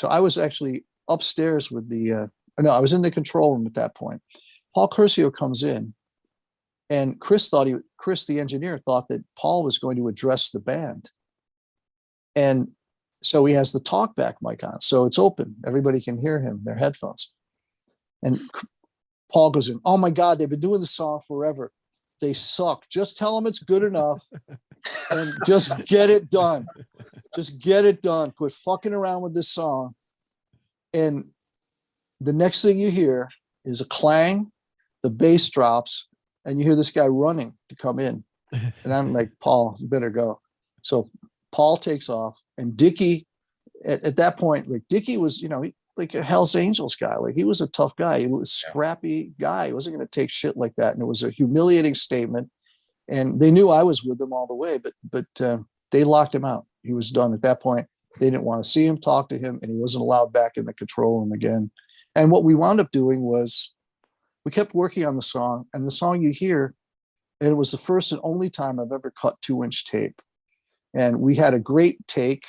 I was actually upstairs with I was in the control room at that point. Paul Curcio comes in and Chris, the engineer, thought that Paul was going to address the band. And so he has the talkback mic on. So it's open. Everybody can hear him, their headphones. And Paul goes in, oh my God, they've been doing the song forever. They suck. Just tell them it's good enough and just get it done. Just get it done. Quit fucking around with this song. And the next thing you hear is a clang, the bass drops, and you hear this guy running to come in. And I'm like, Paul, you better go. So Paul takes off, and Dickie, at that point, like Dickie was, like a Hell's Angels guy. Like he was a tough guy. He was a scrappy guy. He wasn't going to take shit like that. And it was a humiliating statement. And they knew I was with them all the way, but they locked him out. He was done at that point. They didn't want to see him, talk to him, and he wasn't allowed back in the control room again. And what we wound up doing was we kept working on the song, and the song you hear, and it was the first and only time I've ever cut 2-inch tape. And we had a great take,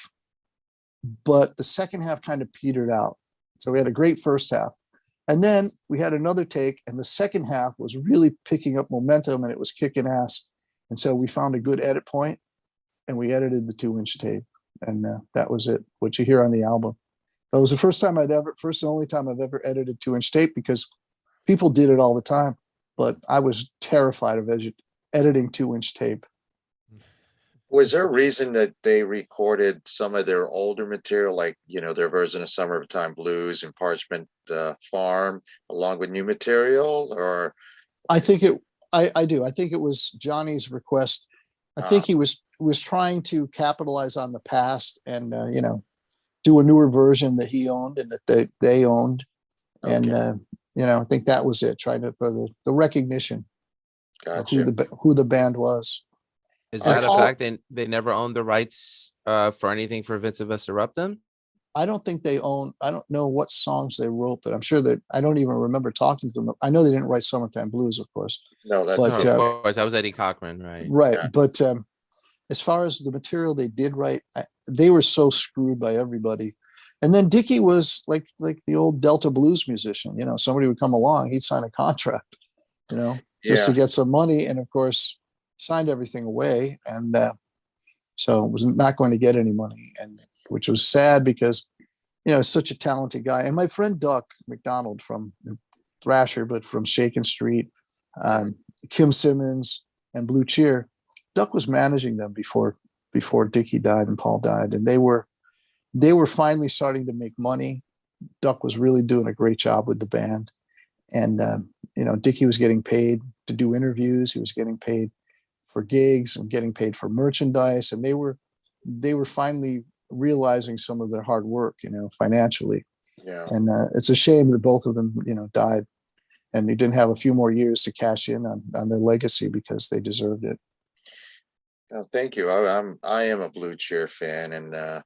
but the second half kind of petered out. So we had a great first half. And then we had another take, and the second half was really picking up momentum and it was kicking ass. And so we found a good edit point and we edited the 2-inch tape. And that was it, what you hear on the album. That was the first and only time I've ever edited 2-inch tape, because people did it all the time, but I was terrified of editing 2-inch tape. Was there a reason that they recorded some of their older material, like, their version of Summertime Blues and Parchment Farm, along with new material? Or I think I do. I think it was Johnny's request. I think he was trying to capitalize on the past and, do a newer version that he owned and that they owned. Okay. And, I think that was it, trying to, for the recognition gotcha. of who the band was. Is that a fact? They never owned the rights for anything for Vince of Us Eruptum? I don't think they own. I don't know what songs they wrote, but I'm sure that I don't even remember talking to them. I know they didn't write Summertime Blues, of course. No, that's of course. That was Eddie Cochran, right? Right, yeah. But as far as the material they did write, they were so screwed by everybody. And then Dickie was like the old Delta blues musician. Somebody would come along, he'd sign a contract, just to get some money, and of course signed everything away, and so was not going to get any money, and which was sad because such a talented guy. And my friend Duck McDonald from Thrasher, but from Shakin' Street, Kim Simmons and Blue Cheer, Duck was managing them before Dickie died and Paul died, and they were finally starting to make money. Duck was really doing a great job with the band, and Dickie was getting paid to do interviews. He was getting paid for gigs and getting paid for merchandise, and they were finally realizing some of their hard work, financially. Yeah. And it's a shame that both of them, died, and they didn't have a few more years to cash in on their legacy, because they deserved it. Thank you. I am a Blue Cheer fan, and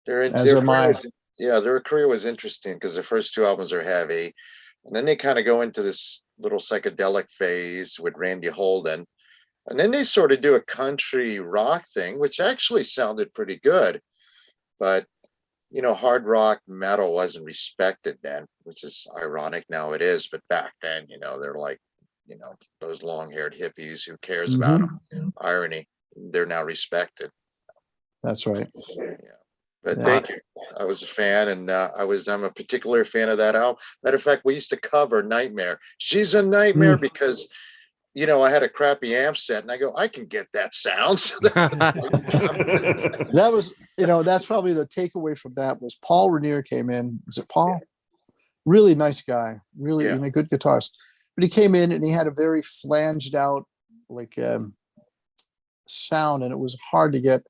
As am I. Their career was interesting because the first two albums are heavy, and then they kind of go into this little psychedelic phase with Randy Holden, and then they sort of do a country rock thing, which actually sounded pretty good, but hard rock metal wasn't respected then, which is ironic now it is, but back then, they're like, those long-haired hippies, who cares about them? Irony. They're now respected. That's right. Yeah. But thank you. I was a fan, and I'm a particular fan of that album. Matter of fact, we used to cover Nightmare. She's a Nightmare because I had a crappy amp set, and I go, I can get that sound. That was, that's probably the takeaway from that was Paul Ranier came in. Was it Paul? Yeah. Really nice guy, really good guitarist. But he came in and he had a very flanged out sound, and it was hard to get.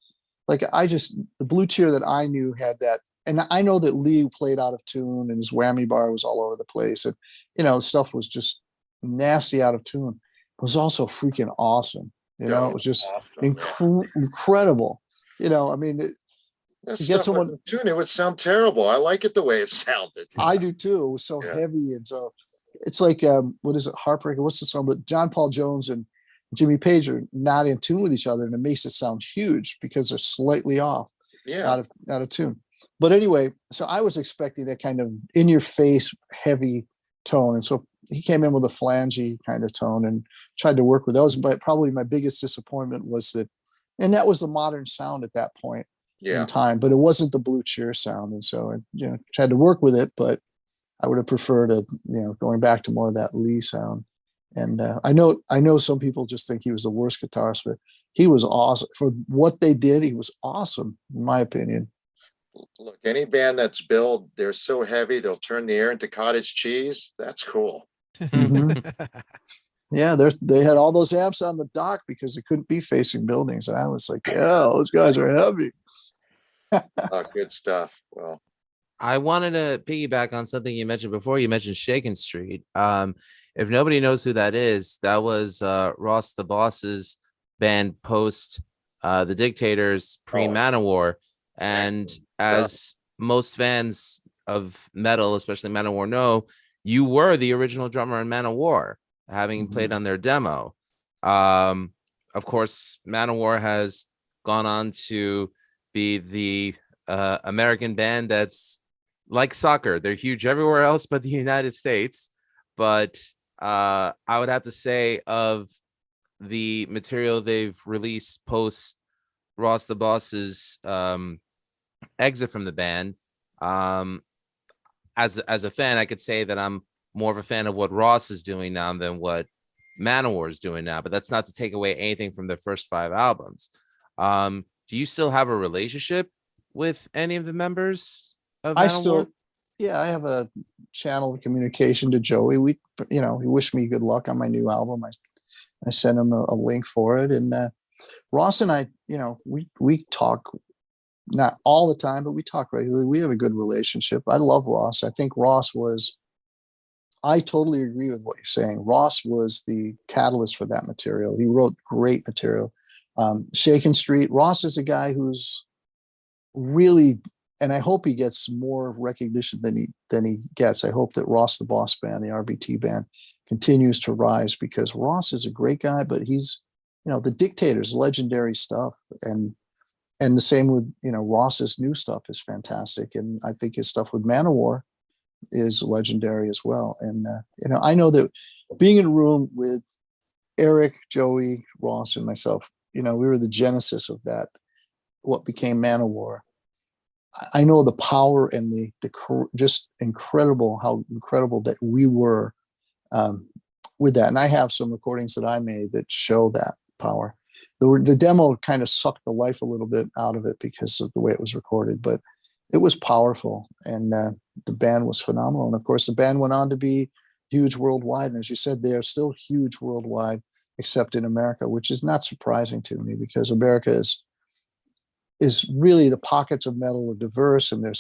The Blue Cheer that I knew had that, and I know that Lee played out of tune and his whammy bar was all over the place, and the stuff was just nasty out of tune. It was also freaking awesome. It was just awesome, incredible. To get someone in tune, it would sound terrible. I like it the way it sounded. I do too. It was so heavy, and so it's like what is it? Heartbreaker. What's the song? But John Paul Jones and Jimmy Page are not in tune with each other, and it makes it sound huge because they're slightly off, out of tune. But anyway, so I was expecting that kind of in your face, heavy tone, and so he came in with a flangy kind of tone and tried to work with those. But probably my biggest disappointment was that, and that was the modern sound at that point in time, but it wasn't the Blue Cheer sound, and so I tried to work with it, but I would have preferred going back to more of that Lee sound. And I know some people just think he was the worst guitarist, but he was awesome for what they did. He was awesome, in my opinion. Look, any band that's billed, they're so heavy they'll turn the air into cottage cheese. That's cool. Mm-hmm. Yeah, they had all those amps on the dock because they couldn't be facing buildings, and I was like, yeah, those guys are heavy. Good stuff. Well, I wanted to piggyback on something you mentioned before. You mentioned Shakin' Street. If nobody knows who that is, that was Ross the Boss's band post the Dictators pre-Manowar. And as most fans of metal, especially Manowar, know, you were the original drummer in Manowar, having played on their demo. Of course, Manowar has gone on to be the American band that's like soccer. They're huge everywhere else but the United States. But I would have to say, of the material they've released post Ross the Boss's exit from the band, as a fan, I could say that I'm more of a fan of what Ross is doing now than what Manowar is doing now. But that's not to take away anything from their first 5 albums. Do you still have a relationship with any of the members of Manowar? I have a channel of communication to Joey. He wished me good luck on my new album. I sent him a link for it, and Ross and I, we talk, not all the time, but we talk regularly. We have a good relationship. I love Ross. I think I totally agree with what you're saying. Ross was the catalyst for that material. He wrote great material. Shakin' Street. Ross is a guy who's really, and I hope he gets more recognition than he gets. I hope that Ross the Boss Band, the RBT band, continues to rise, because Ross is a great guy, but he's, the Dictators, legendary stuff. And the same with, Ross's new stuff is fantastic. And I think his stuff with Manowar is legendary as well. And, I know that being in a room with Eric, Joey, Ross, and myself, we were the genesis of that, what became Manowar. I know the power and the just incredible, how incredible that we were with that. And I have some recordings that I made that show that power. The demo kind of sucked the life a little bit out of it because of the way it was recorded, but it was powerful, and the band was phenomenal. And of course, the band went on to be huge worldwide. And as you said, they are still huge worldwide, except in America, which is not surprising to me, because America is really, the pockets of metal are diverse and they're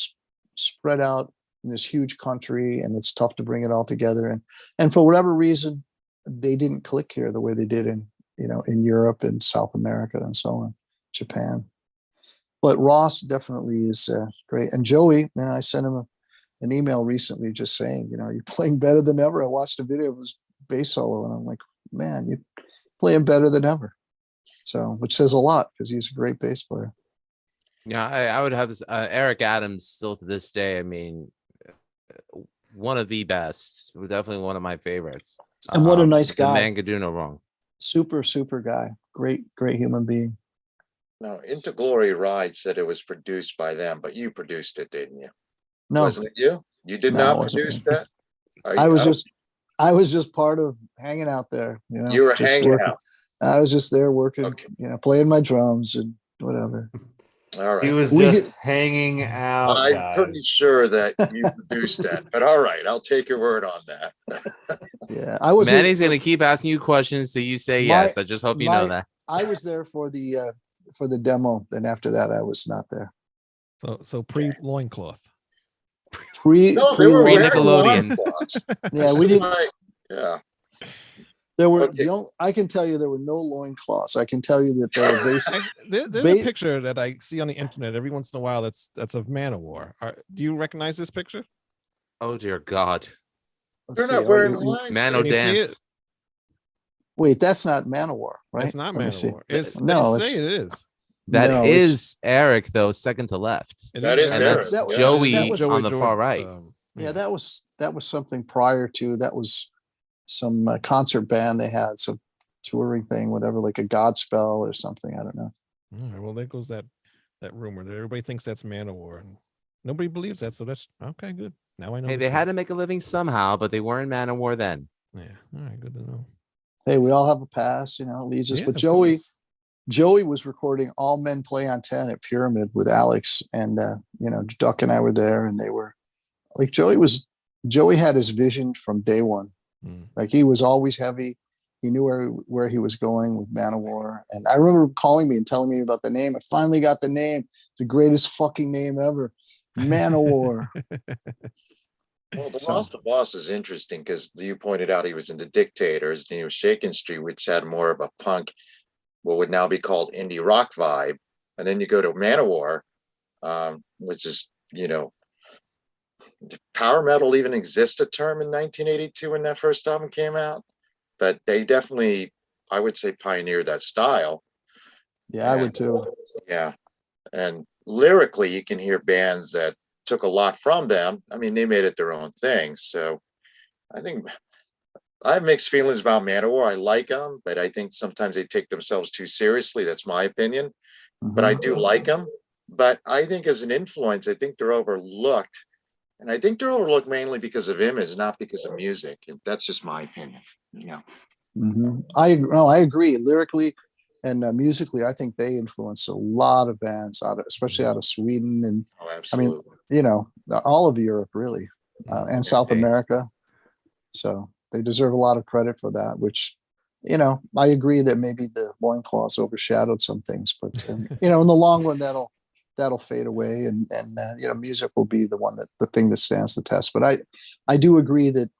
spread out in this huge country, and it's tough to bring it all together. And for whatever reason, they didn't click here the way they did in Europe and South America and so on, Japan. but Ross definitely is great. And Joey, man, I sent him an email recently just saying, you know, you're playing better than ever. I watched a video of his bass solo and I'm like, man, you're playing better than ever. So, which says a lot because he's a great bass player. Yeah, I would have this Eric Adams still to this day. I mean, one of the best, definitely one of my favorites. And what a nice The guy. man could do no wrong. Super guy. Great human being. Now, Into Glory Ride said it was produced by them, but you produced it, didn't you? No, Wasn't it you? You did No, it not wasn't produce me. that? I was just part of hanging out there. You know, You were just hanging working. out. I was just there working, Okay. you know, playing my drums and whatever. All He right. was We just get- hanging out, I'm guys. pretty sure that you produced that, but all right, I'll take your word on that. Yeah, I was. Manny's gonna keep asking you questions till you say My- yes. I just hope you know that. I was there for the demo. Then after that, I was not there. So pre loincloth. No, they were Free wearing Nickelodeon. loincloths. Yeah, we didn't. Yeah. There were Okay. I can tell you there were no loincloths. I can tell you that there were basic. There's a Ba- picture that I see on the internet every once in a while. That's of Manowar. Do you recognize this picture? Oh dear God. Let's They're see, not wearing you- loincloths. Mano Can you see dance. it? Wait, that's not Manowar, right? It's not Let me see. Manowar. It's No, they it's say it is. That no, is Eric though, second to left. It That is And Eric. that's That was- Joey that was- on the far right. yeah, that was something prior to that was some concert band they had, some touring thing, whatever, like a Godspell or something. I don't know. All right, well, there goes that rumor that everybody thinks that's Manowar, and nobody believes that. So that's okay. Good. Now I know. Hey, the they had truth. to make a living somehow, but they weren't Manowar then. Yeah. All right. Good to know. Hey, we all have a past, you know, it leads us. Yeah, But of Joey course. was recording All Men Play on 10 at Pyramid with Alex, and you know, Duck and I were there, and they were like Joey had his vision from day one. Mm. Like he was always heavy. He knew where he was going with Manowar. And I remember calling me and telling me about the name. I finally got the name. It's the greatest fucking name ever. Manowar. Well, the So- Ross the Boss is interesting because you pointed out he was in the Dictators, and he was Shakin' Street, which had more of a punk, what would now be called indie rock vibe. And then you go to Manowar, which is, you know, did power metal even exist a term in 1982 when that first album came out? But they definitely, I would say, pioneered that style. Yeah, I would too. Yeah. And lyrically, you can hear bands that took a lot from them. I mean, they made it their own thing. So I think I have mixed feelings about Manowar. I like them, but I think sometimes they take themselves too seriously. That's my opinion. But I do like them. But I think as an influence, I think they're overlooked. And I think they're overlooked mainly because of image, not because of music. And that's just my opinion. You know. I agree. Lyrically and musically, I think they influence a lot of bands especially out of Sweden and Oh, absolutely. you know, all of Europe really, and South Okay. America. So they deserve a lot of credit for that, which, you know, I agree that maybe the loincloths overshadowed some things, but you know, in the long run, that'll fade away, and you know, music will be the thing that stands the test. But I do agree that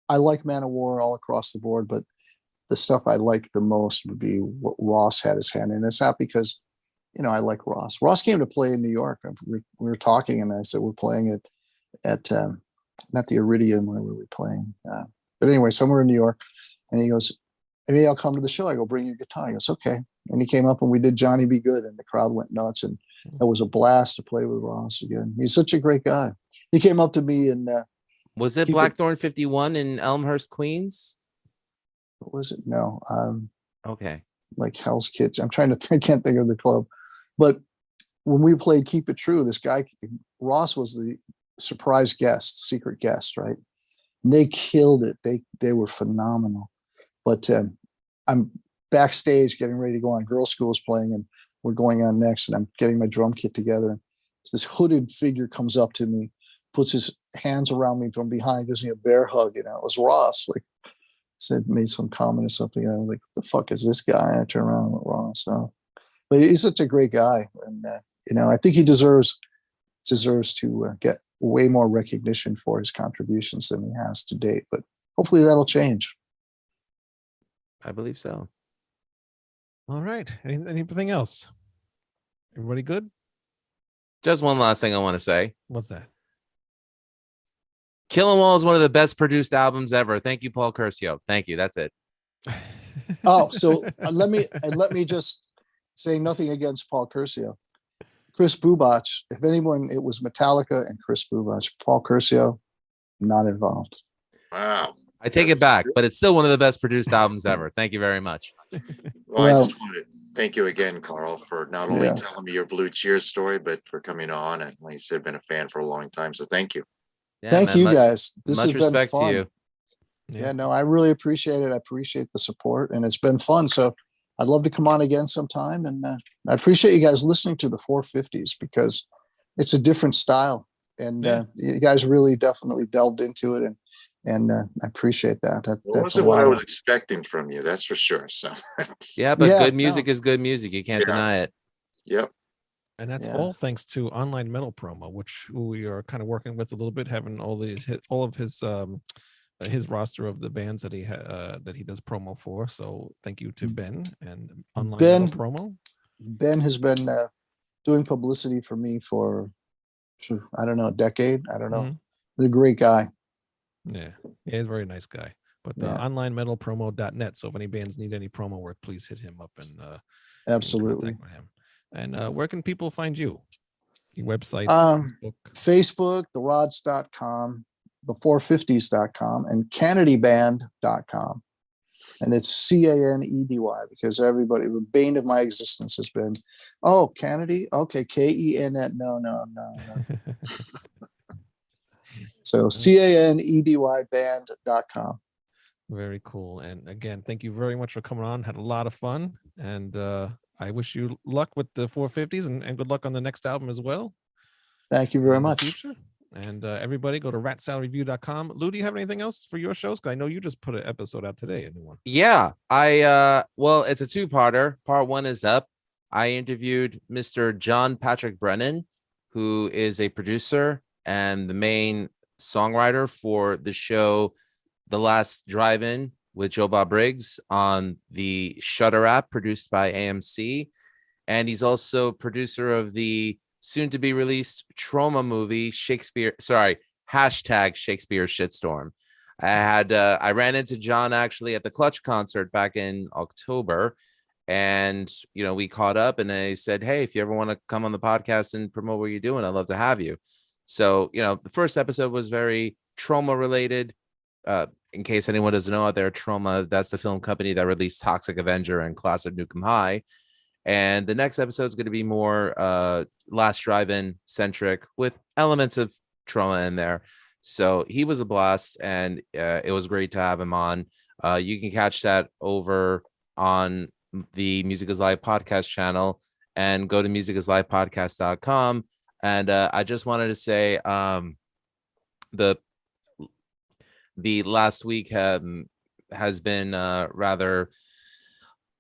I like Manowar all across the board, but the stuff I like the most would be what Ross had his hand in. It's not because, you know, I like Ross. Ross came to play in New York. We were talking, and I said we're playing at not the Iridium. Where were we playing? But anyway, somewhere in New York. And he goes, maybe I'll come to the show. I go, bring your guitar. He goes, okay. And he came up and we did Johnny Be Good, and the crowd went nuts. And it was a blast to play with Ross again. He's such a great guy. He came up to me and Was it Keep it- Blackthorn 51 in Elmhurst, Queens? what was it? No, Okay. like Hell's Kitchen. I can't think of the club. But when we played Keep It True, this guy, Ross was the surprise guest, secret guest, right? And they killed it. They were phenomenal. But I'm backstage getting ready to go on. Girl School is playing, and we're going on next, and I'm getting my drum kit together. And this hooded figure comes up to me, puts his hands around me from behind, gives me a bear hug. You know, it was Ross. Like, made some comment or something. And I was like, what the fuck is this guy? And I turn around and went, Ross. So, but he's such a great guy. And, you know, I think he deserves to get way more recognition for his contributions than he has to date. But hopefully that'll change. I believe so. All right. Anything else? Everybody good? Just one last thing I want to say. What's that? Kill 'Em All is one of the best produced albums ever. Thank you, Paul Curcio. Thank you. That's it. Oh, so let me just say nothing against Paul Curcio. Chris Bubach, if anyone, it was Metallica and Chris Bubach. Paul Curcio, not involved. Wow. I take it back, but it's still one of the best produced albums ever. Thank you very much. Well, I Well- just want to thank you again, Carl, for not only Yeah. telling me your Blue Cheers story, but for coming on. And like you said, been a fan for a long time. So thank you. Yeah, Thank man, you guys. This has much been respect fun. to you. Yeah, no, I really appreciate it. I appreciate the support, and it's been fun. So I'd love to come on again sometime. And I appreciate you guys listening to the 450s because it's a different style, and Yeah. you guys really definitely delved into it, and I appreciate that. It That's a wasn't what lot I of- was expecting from you. That's for sure. So Yeah, but Yeah, good music no. is good music. You can't Yeah. deny it. Yep. And that's Yeah. all thanks to Online Metal Promo, which we are kind of working with a little bit, having all of his roster of the bands that he does promo for. So thank you to Ben and Online Ben- Metal Promo. Ben has been doing publicity for me for, I don't know, a decade. I don't know. Mhm. He's a great guy. Yeah, he's a very nice guy. But Yeah. onlinemetalpromo.net. So if any bands need any promo work, please hit him up and Absolutely. contact with him. And where can people find you? Your websites, Facebook. Facebook, therods.com, the450s.com, and CanadyBand.com. And it's Canedy because everybody, the bane of my existence has been, oh, Canedy? Okay, Ken. No. So Canedy band.com. Very cool. And again, thank you very much for coming on. Had a lot of fun. And I wish you luck with the 450s and good luck on the next album as well. Thank you very in the much. future. And everybody go to ratsaladreview.com. Lou, do you have anything else for your shows? 'Cause I know you just put an episode out today, a new one. Yeah, well, it's a two-parter. Part one is up. I interviewed Mr. John Patrick Brennan, who is a producer and the main songwriter for the show The Last Drive-In with Joe Bob Briggs on the Shudder app produced by AMC. And he's also producer of the soon-to-be released Trauma movie, Shakespeare #Shakespeare Shitstorm. I ran into John actually at the Clutch concert back in October, and we caught up, and I said, hey, if you ever want to come on the podcast and promote what you're doing, I'd love to have you. So the first episode was very trauma related. In case anyone doesn't know out there, Trauma, that's the film company that released Toxic Avenger and Class of Nukem High. And the next episode is going to be more Last Drive-In centric with elements of trauma in there. So he was a blast, and it was great to have him on. You can catch that over on the Music is Live podcast channel, and go to musicislivepodcast.com. And I just wanted to say the last week has been rather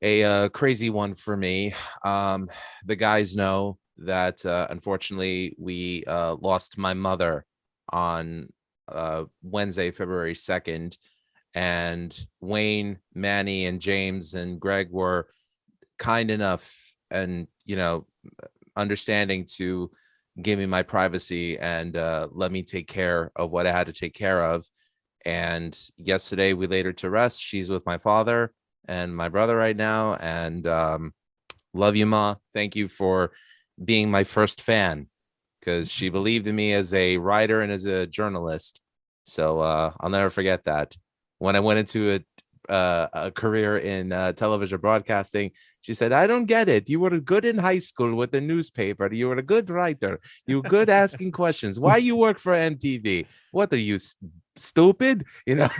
a crazy one for me. The guys know that unfortunately we lost my mother on Wednesday, February 2nd, and Wayne, Manny, and James and Greg were kind enough and understanding to give me my privacy and let me take care of what I had to take care of. And yesterday we laid her to rest. She's with my father and my brother right now, and love you, Ma. Thank you for being my first fan, because she believed in me as a writer and as a journalist. So I'll never forget that. When I went into a career in television broadcasting, she said, I don't get it. You were good in high school with the newspaper. You were a good writer. You were good asking questions. Why you work for MTV? What are you, stupid?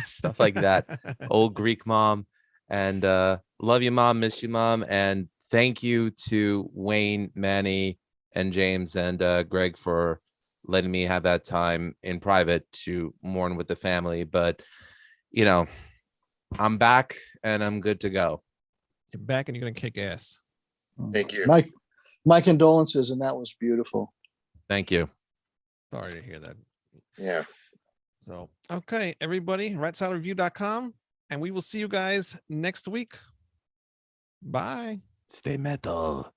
Stuff like that. Old Greek mom. And love you, Mom. Miss you, Mom. And thank you to Wayne, Manny, and James and Greg for letting me have that time in private to mourn with the family. But I'm back and I'm good to go. You're back and you're going to kick ass. Thank you. My condolences, and that was beautiful. Thank you. Sorry to hear that. Yeah. So, okay, everybody, ratsaladreview.com, and we will see you guys next week. Bye. Stay metal.